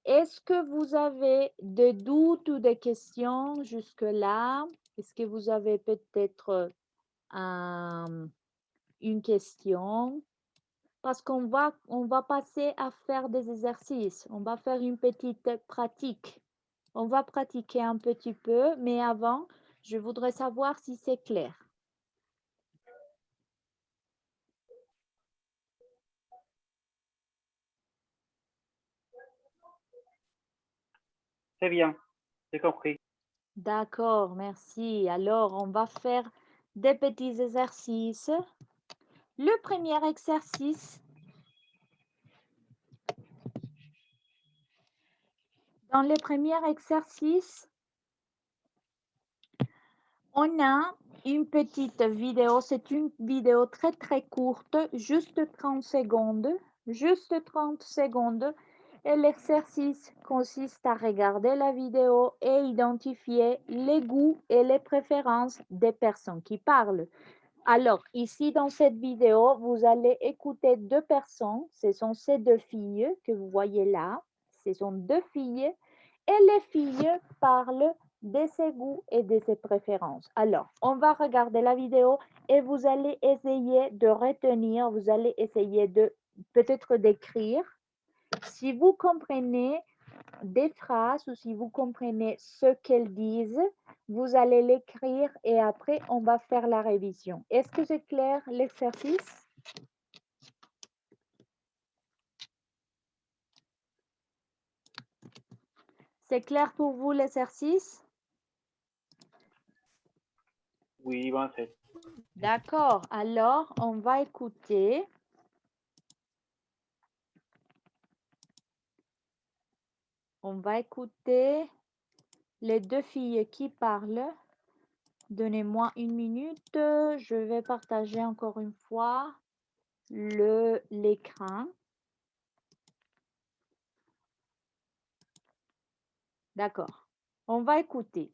Est-ce que vous avez des doutes ou des questions jusque-là? Est-ce que vous avez peut-être une question? Parce on va passer à faire des exercices. On va faire une petite pratique. On va pratiquer un petit peu, mais avant, je voudrais savoir si c'est clair. Très bien, j'ai compris. D'accord, merci. Alors, on va faire des petits exercices. Le premier exercice, dans le premier exercice, on a une petite vidéo. C'est une vidéo très, très courte, juste 30 secondes. Juste 30 secondes. Et l'exercice consiste à regarder la vidéo et identifier les goûts et les préférences des personnes qui parlent. Alors, ici, dans cette vidéo, vous allez écouter deux personnes. Ce sont ces deux filles que vous voyez là. Ce sont deux filles. Et les filles parlent de ses goûts et de ses préférences. Alors, on va regarder la vidéo et vous allez essayer de retenir, vous allez essayer de peut-être d'écrire. Si vous comprenez des phrases ou si vous comprenez ce qu'elles disent, vous allez l'écrire et après, on va faire la révision. Est-ce que c'est clair l'exercice? C'est clair pour vous l'exercice? Oui, bon, c'est D'accord. Alors, on va écouter. On va écouter les deux filles qui parlent. Donnez-moi une minute. Je vais partager encore une fois l'écran. D'accord. On va écouter.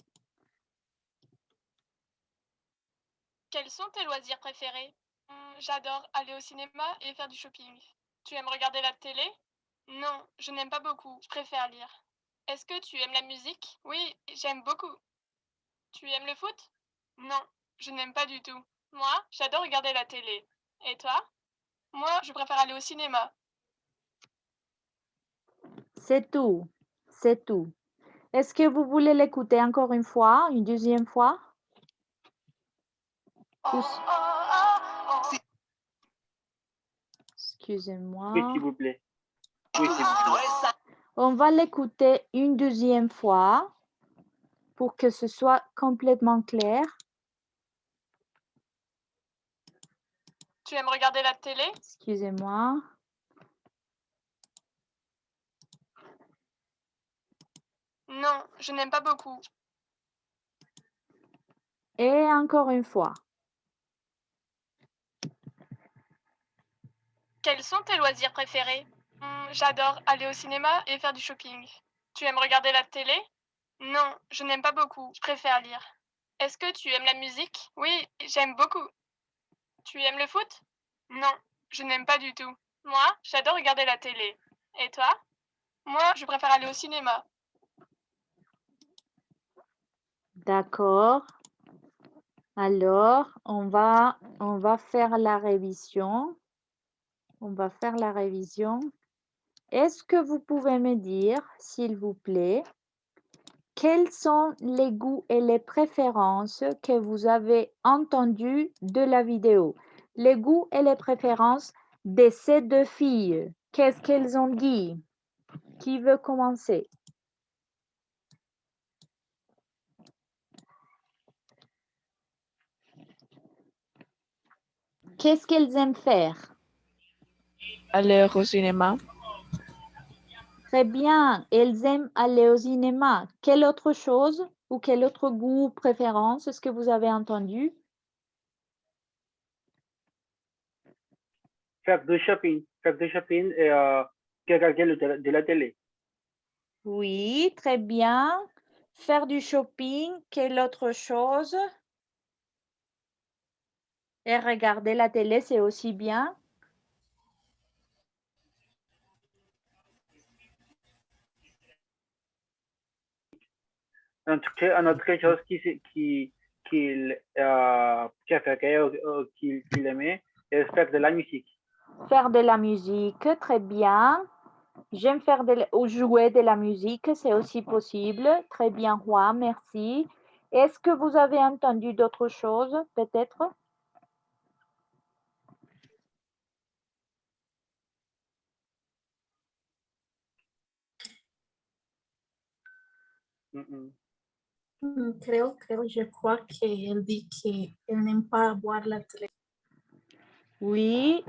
Quels sont tes loisirs préférés? J'adore aller au cinéma et faire du shopping. Tu aimes regarder la télé? Non, je n'aime pas beaucoup. Je préfère lire. Est-ce que tu aimes la musique? Oui, j'aime beaucoup. Tu aimes le foot? Non, je n'aime pas du tout. Moi, j'adore regarder la télé. Et toi? Moi, je préfère aller au cinéma. C'est tout. C'est tout. Est-ce que vous voulez l'écouter encore une fois, une deuxième fois? Excusez-moi. oui, s'il vous plaît. Oui, s'il vous plaît. On va l'écouter une deuxième fois pour que ce soit complètement clair. Tu aimes regarder la télé? Excusez-moi. Non, je n'aime pas beaucoup. Et encore une fois. Quels sont tes loisirs préférés? J'adore aller au cinéma et faire du shopping. Tu aimes regarder la télé? Non, je n'aime pas beaucoup. Je préfère lire. Est-ce que tu aimes la musique? Oui, j'aime beaucoup. Tu aimes le foot? Non, je n'aime pas du tout. Moi, j'adore regarder la télé. Et toi? Moi, je préfère aller au cinéma. D'accord. Alors, on va faire la révision. On va faire la révision. Est-ce que vous pouvez me dire, s'il vous plaît, quels sont les goûts et les préférences que vous avez entendus de la vidéo? Les goûts et les préférences de ces deux filles. Qu'est-ce qu'elles ont dit? Qui veut commencer? Qu'est-ce qu'elles aiment faire? Aller au cinéma. Très bien. Elles aiment aller au cinéma. Quelle autre chose ou quel autre goût, préférence est-ce que vous avez entendu? Faire du shopping. Faire du shopping et regarder de la télé. Oui, très bien. Faire du shopping, quelle autre chose? Et regarder la télé, c'est aussi bien. Un autre chose qu'il préférait ou qu'il aimait, est faire de la musique. Faire de la musique, très bien. J'aime faire ou jouer de la musique, c'est aussi possible. Très bien, Juan, merci. Est-ce que vous avez entendu d'autres choses, peut-être? Creo, je crois qu'elle dit qu'elle n'aime pas voir la télé. Oui.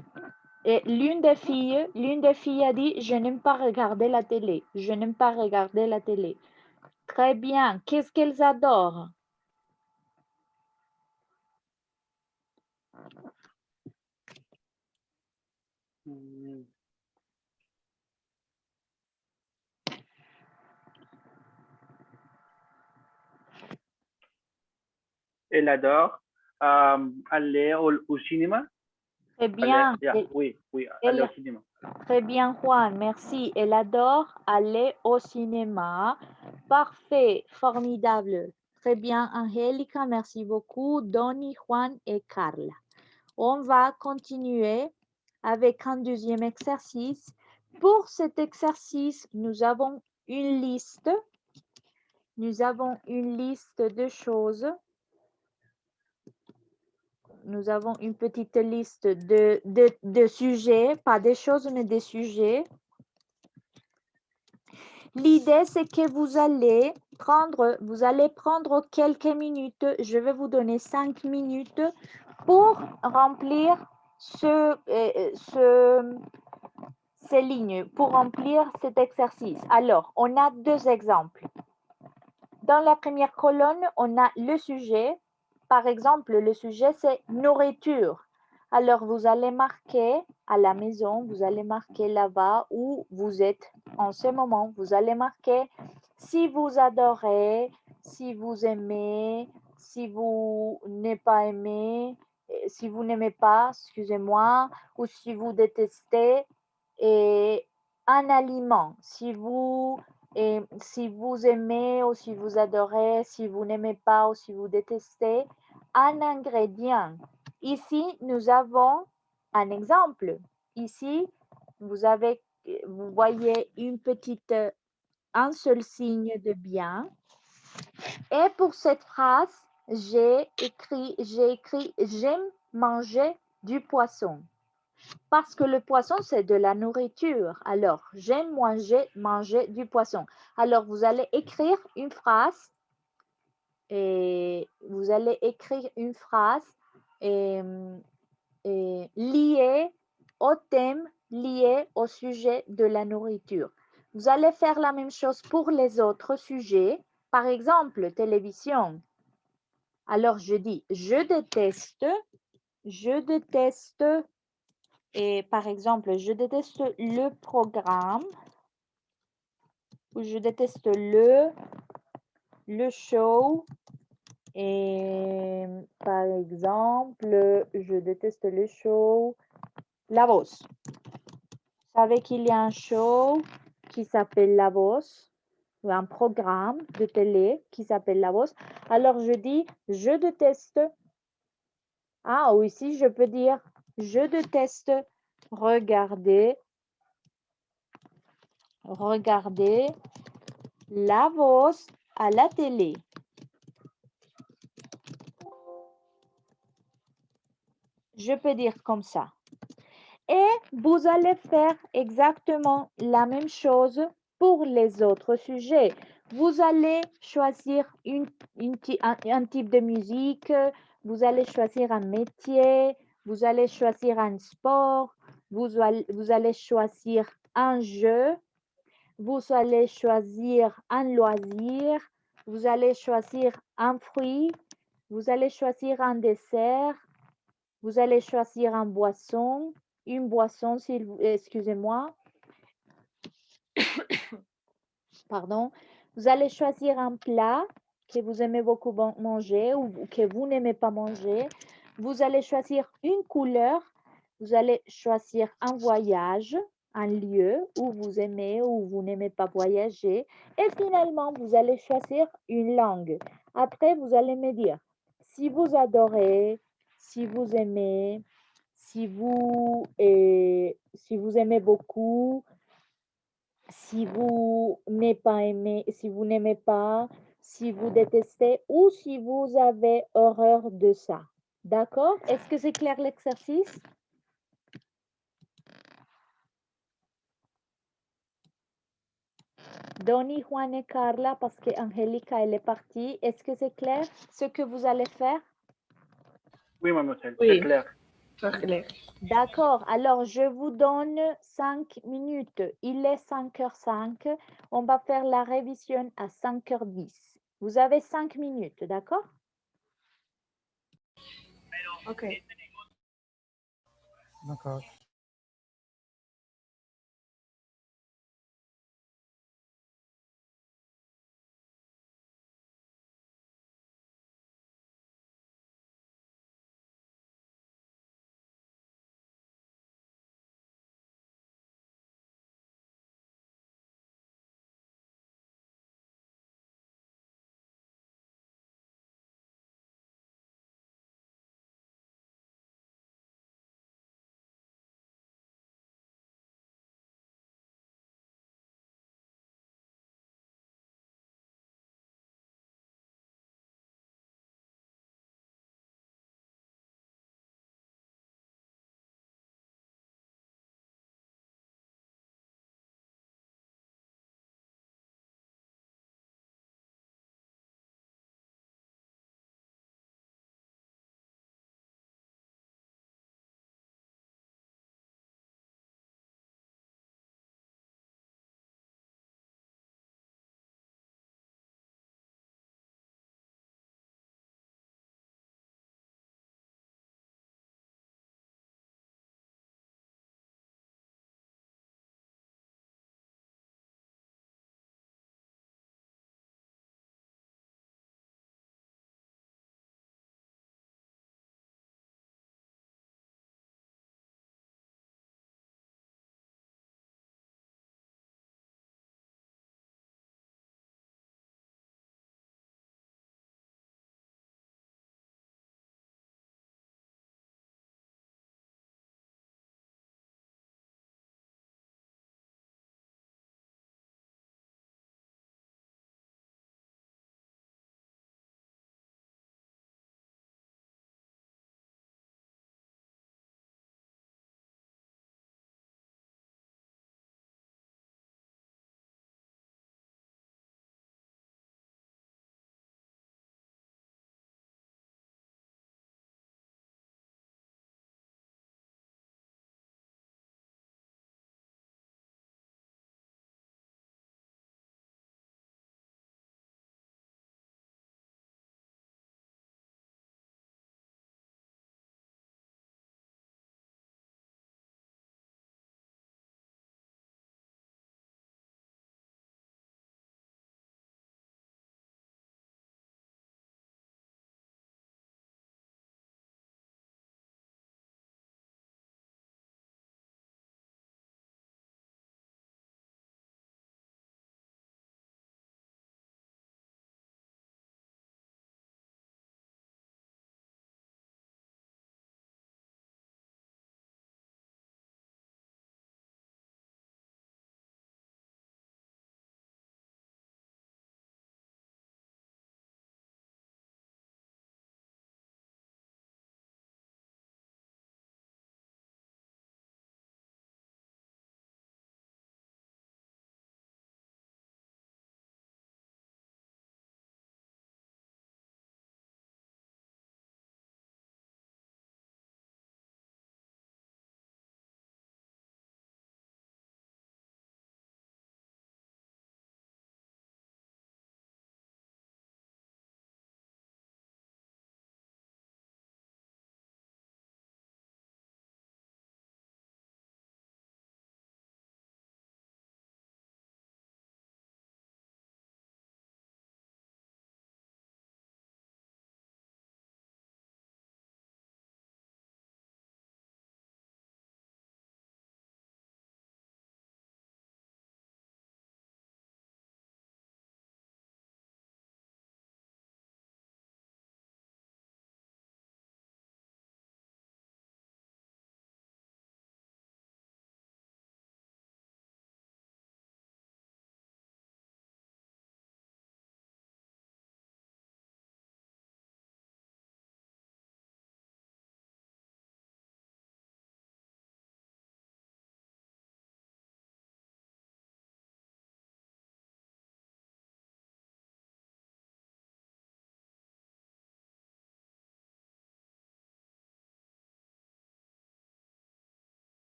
Et l'une des filles a dit, je n'aime pas regarder la télé. Je n'aime pas regarder la télé. Très bien. Qu'est-ce qu'elles adorent? Elle adore aller au cinéma. Très bien. Oui, aller au cinéma. Très bien, Juan. Merci. Elle adore aller au cinéma. Parfait. Formidable. Très bien, Angélica. Merci beaucoup. Donny, Juan et Carla. On va continuer avec un deuxième exercice. Pour cet exercice, nous avons une liste. Nous avons une liste de choses. Nous avons une petite liste de sujets, pas des choses, mais des sujets. L'idée, c'est que vous allez prendre quelques minutes. Je vais vous donner 5 minutes pour remplir ces lignes, pour remplir cet exercice. Alors, on a deux exemples. Dans la première colonne, on a le sujet. Par exemple, le sujet, c'est nourriture. Alors, vous allez marquer à la maison, vous allez marquer là-bas où vous êtes en ce moment. Vous allez marquer si vous adorez, si vous aimez, si vous n'aimez pas aimé, si vous n'aimez pas, excusez-moi, ou si vous détestez et un aliment. Si vous aimez ou si vous adorez, si vous n'aimez pas ou si vous détestez, un ingrédient. Ici, nous avons un exemple. Ici, vous voyez un seul signe de bien. Et pour cette phrase, j'ai écrit j'aime manger du poisson. Parce que le poisson, c'est de la nourriture. Alors, j'aime manger du poisson. Alors, vous allez écrire une phrase et vous allez écrire une phrase liée au thème, liée au sujet de la nourriture. Vous allez faire la même chose pour les autres sujets. Par exemple, télévision. Alors, je dis, je déteste, et par exemple, je déteste le programme, ou je déteste le show, et par exemple, je déteste le show La Voz. Vous savez qu'il y a un show qui s'appelle La Voz, ou un programme de télé qui s'appelle La Voz. Alors, je dis, je déteste. Ah, ou ici, je peux dire, je déteste regarder La Voz à la télé. Je peux dire comme ça. Et vous allez faire exactement la même chose pour les autres sujets. Vous allez choisir un type de musique, vous allez choisir un métier, vous allez choisir un sport, vous allez choisir un jeu. vous allez choisir un loisir, vous allez choisir un fruit, vous allez choisir un dessert, vous allez choisir une boisson, excusez-moi, pardon. Vous allez choisir un plat que vous aimez beaucoup manger ou que vous n'aimez pas manger. Vous allez choisir une couleur. Vous allez choisir un voyage, un lieu où vous aimez ou vous n'aimez pas voyager. Et finalement, vous allez choisir une langue. Après, vous allez me dire si vous adorez, si vous aimez, si vous aimez beaucoup, si vous n'aimez pas aimé, si vous n'aimez pas, si vous détestez ou si vous avez horreur de ça. D'accord? Est-ce que c'est clair l'exercice? Donny, Juan et Carla, parce que Angelica, elle est partie. Est-ce que c'est clair ce que vous allez faire? Oui, mademoiselle, Oui. c'est clair. Très clair. D'accord, alors je vous donne 5 minutes. Il est 5h05. On va faire la révision à 5h10. Vous avez 5 minutes, d'accord? Ok. D'accord.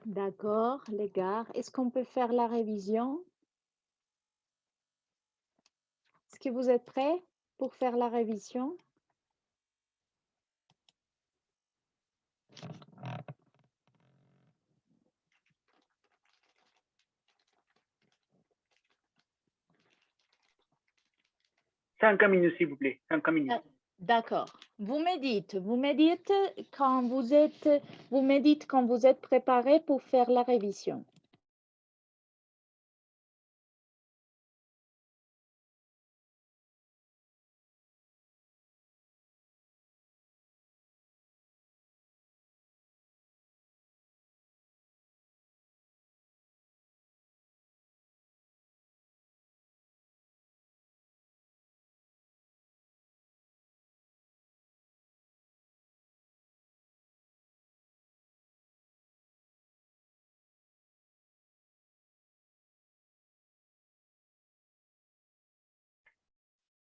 D'accord, les gars. Est-ce qu'on peut faire la révision? Est-ce que vous êtes prêts pour faire la révision? Cinq minutes, s'il vous plaît. 5 minutes. D'accord. Vous me dites quand vous êtes préparé pour faire la révision.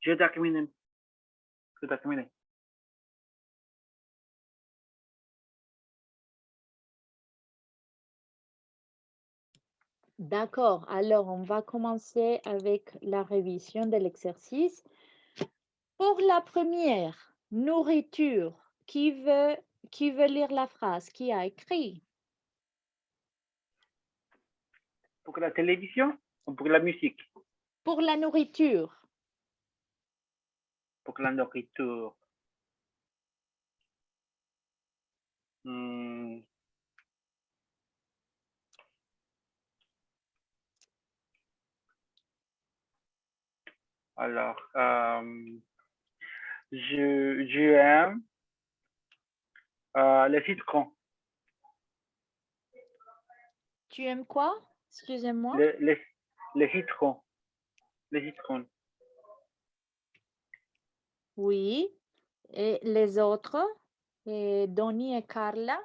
Je termine. Je termine. D'accord. Alors, on va commencer avec la révision de l'exercice. Pour la première, nourriture, qui veut lire la phrase? Qui a écrit? Pour la télévision ou pour la musique? Pour la nourriture. Pour la nourriture. Hmm. Alors, je aime le citron. Tu aimes quoi? Excusez-moi. Le citron. Le citron. Oui. Et les autres? Et Donny et Carla?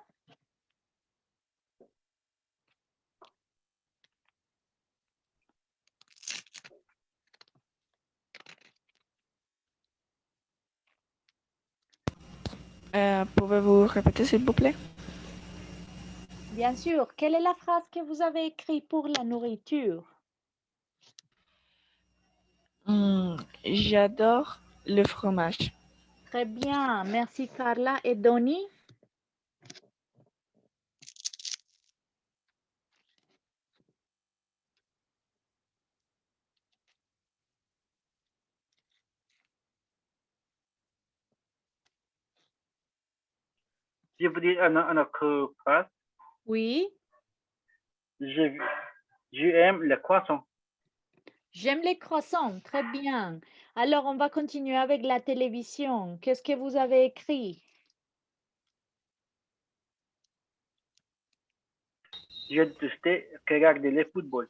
Pouvez-vous répéter, s'il vous plaît? Bien sûr. Quelle est la phrase que vous avez écrite pour la nourriture? J'adore le fromage. Très bien. Merci Carla. Et Donny? Je vous dis une autre phrase. Oui. Je aime le croissant. J'aime les croissants. Très bien. Alors, on va continuer avec la télévision. Qu'est-ce que vous avez écrit? Je déteste regarder le football.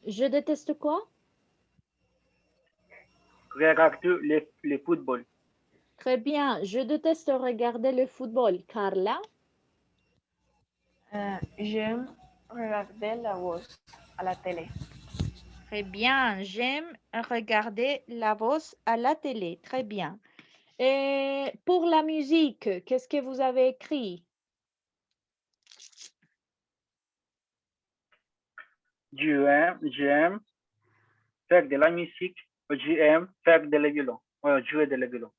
Je déteste quoi? Regarder le football. Très bien. Je déteste regarder le football. Carla? J'aime regarder la voix à la télé. Très bien. J'aime regarder la voix à la télé. Très bien. Et pour la musique, qu'est-ce que vous avez écrit? J'aime faire de la musique. J'aime faire de la violon. Jouer de la violon.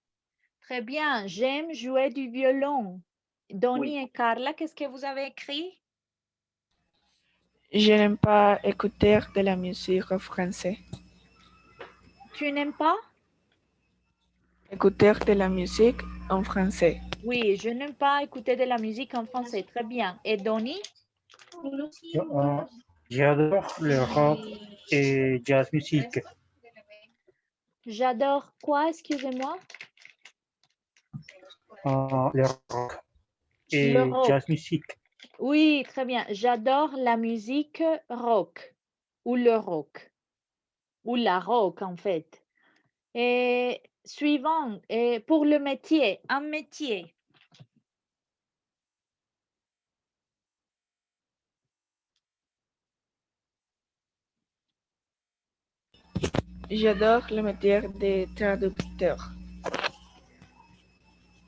Très bien. J'aime jouer du violon. Donny Oui. et Carla, qu'est-ce que vous avez écrit? Je n'aime pas écouter de la musique en français. Tu n'aimes pas? Écouter de la musique en français. Oui, je n'aime pas écouter de la musique en français. Très bien. Et Donny? J'adore le rock et jazz musique. J'adore quoi, excusez-moi? Le rock Le et rock. jazz musique. Oui, très bien. J'adore la musique rock ou le rock ou la rock en fait. Et suivant, et pour le métier, un métier. J'adore le métier de traducteur.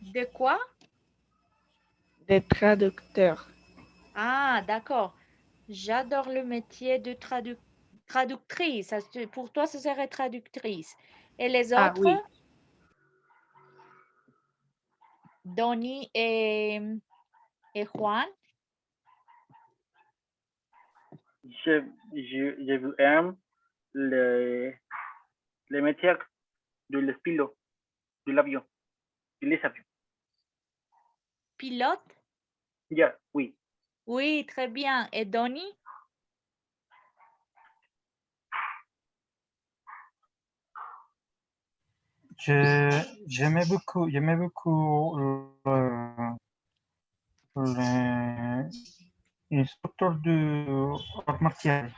De quoi? De traducteur. Ah, d'accord. J'adore le métier de traductrice. Pour toi, ce serait traductrice. Et les Ah autres, oui. Donny et Juan? Je aime les métiers de les pilotes de l'avion, de les avions. Pilote? Oui. Oui, très bien. Et Donny? J'aimais beaucoup l'instructeur de art martial.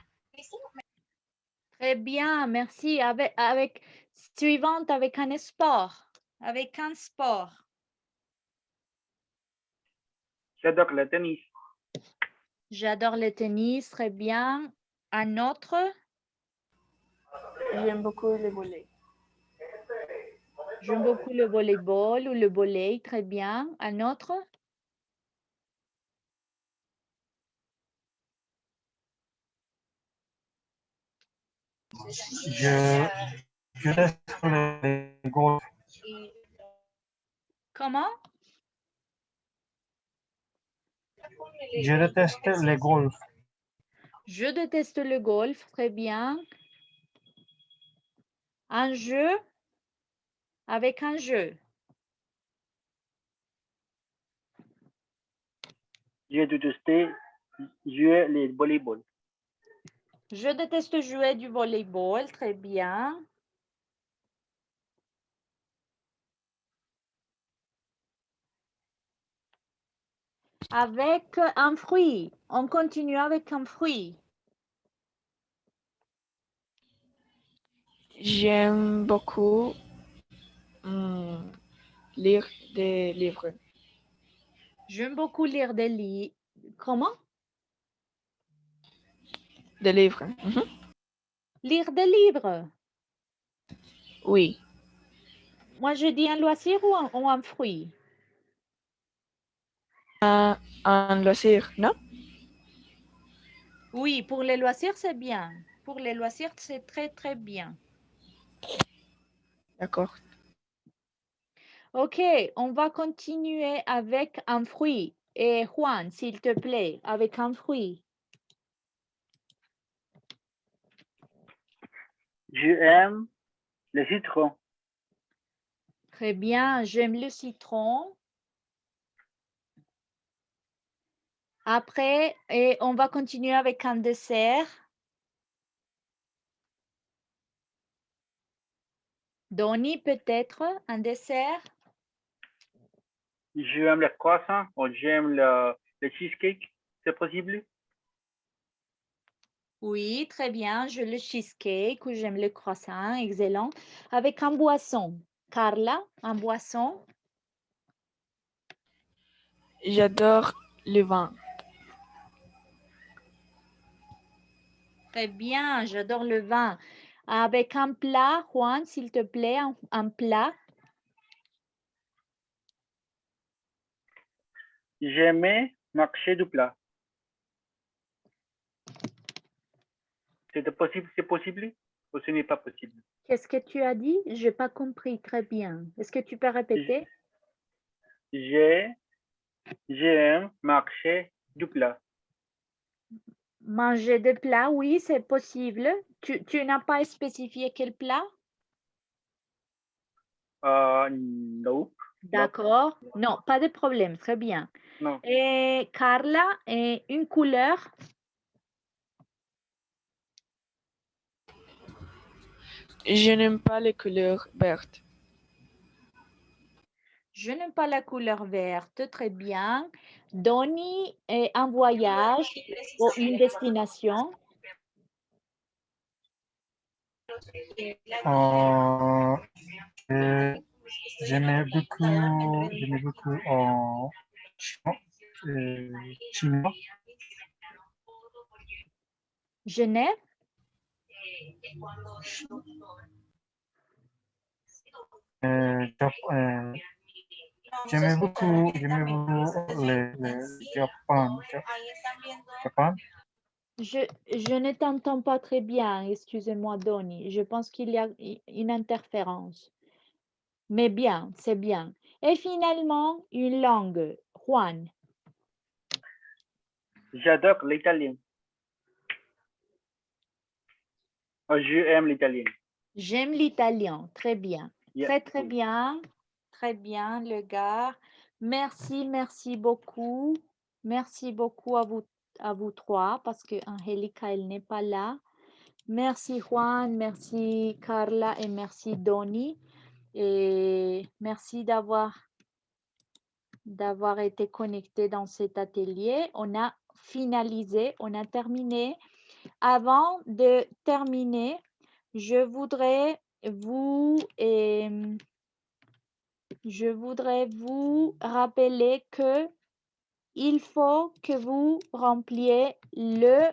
Très bien, merci. Suivante, avec un sport. Avec un sport. J'adore le tennis. J'adore le tennis, très bien. Un autre? J'aime beaucoup le volley. J'aime beaucoup le volleyball ou le volley, très bien. Un autre? Je teste les golf. Comment? Je déteste les golf. Je déteste le golf, très bien. Un jeu avec un jeu. J'ai détesté jouer le volleyball. Je déteste jouer du volleyball, très bien. Avec un fruit. On continue avec un fruit. J'aime beaucoup lire des livres. J'aime beaucoup lire des livres. Comment? Des livres. Lire des livres. Oui. Moi, je dis un loisir ou un fruit. Un loisir, non? Oui, pour les loisirs, c'est bien. Pour les loisirs, c'est très, très bien. D'accord. OK, on va continuer avec un fruit. Et Juan, s'il te plaît, avec un fruit. J'aime le citron. Très bien, j'aime le citron. Après, et on va continuer avec un dessert. Donny, peut-être, un dessert. J'aime le croissant ou j'aime le cheesecake. C'est possible? Oui, très bien. Je le cheesecake ou j'aime le croissant. Excellent. Avec un boisson. Carla, un boisson. J'adore le vin. Très bien, j'adore le vin. Avec un plat, Juan, s'il te plaît, un plat. J'aimais marcher du plat. C'est possible? C'est possible ou ce n'est pas possible? Qu'est-ce que tu as dit? Je n'ai pas compris très bien. Est-ce que tu peux répéter? J'aime marcher du plat. Manger des plats, oui, c'est possible. Tu n'as pas spécifié quel plat? No. D'accord. Non, pas de problème. Très bien. No. Et Carla, et une couleur? Je n'aime pas les couleurs vertes. Je n'aime pas la couleur verte. Très bien. Donny, un voyage ou une destination? J'aimais beaucoup en Chinois. Genève? j'aimais beaucoup le Japon. Japon. Je ne t'entends pas très bien, excusez-moi, Donny. Je pense qu'il y a une interférence. Mais bien, c'est bien. Et finalement, une langue. Juan, J'adore l'italien. Je aime l'italien. j'aime l'italien. Très bien. Yeah. Très bien. Très bien, le gars. Merci beaucoup. Merci beaucoup à vous trois parce que Angélica, elle n'est pas là. Merci Juan, merci Carla et merci Donny. Et merci d'avoir été connecté dans cet atelier. On a finalisé, on a terminé. Avant de terminer, je voudrais vous rappeler que il faut que vous rempliez le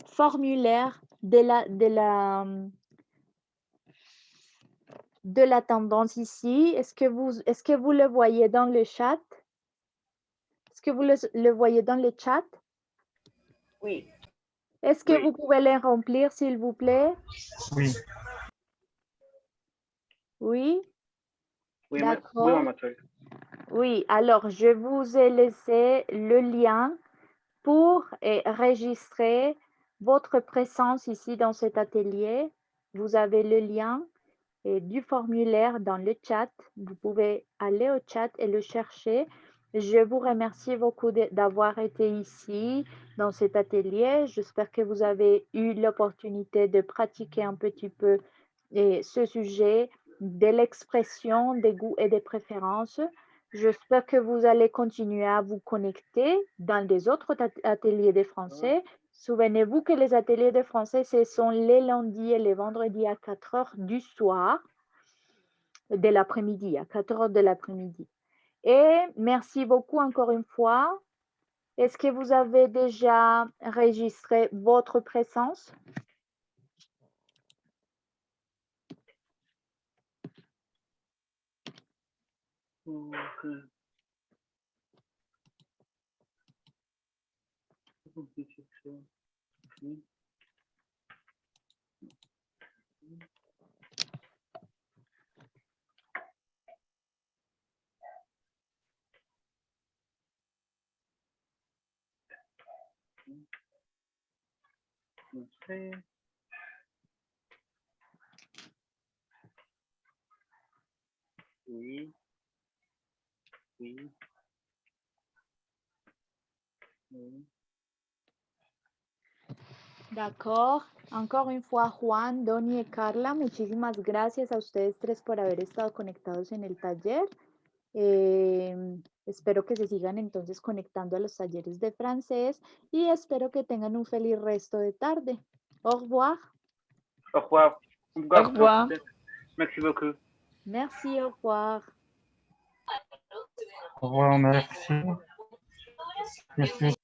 formulaire de la tendance ici. Est-ce que vous le voyez dans le chat? Est-ce que vous le voyez dans le chat? Oui. Est-ce que Oui. vous pouvez les remplir, s'il vous plaît? Oui. Oui? Oui, D'accord. mademoiselle. Oui, alors je vous ai laissé le lien pour enregistrer votre présence ici dans cet atelier. Vous avez le lien du formulaire dans le chat. Vous pouvez aller au chat et le chercher. Je vous remercie beaucoup d'avoir été ici dans cet atelier. J'espère que vous avez eu l'opportunité de pratiquer un petit peu ce sujet de l'expression des goûts et des préférences. J'espère que vous allez continuer à vous connecter dans des autres ateliers de français. Souvenez-vous que les ateliers de français, ce sont les lundis et les vendredis à 4 heures du soir, de l'après-midi, à 4 heures de l'après-midi. Et merci beaucoup encore une fois. Est-ce que vous avez déjà enregistré votre présence? Okay. Oui. Oui. Oui. D'accord. Encore une fois, Juan, Donny y Carla, muchísimas gracias a ustedes tres por haber estado conectados en el taller. Espero que se sigan entonces conectando a los talleres de francés y espero que tengan un feliz resto de tarde. Au revoir. Au revoir. Au revoir. Merci beaucoup. Merci, au revoir. Au revoir, merci. Merci.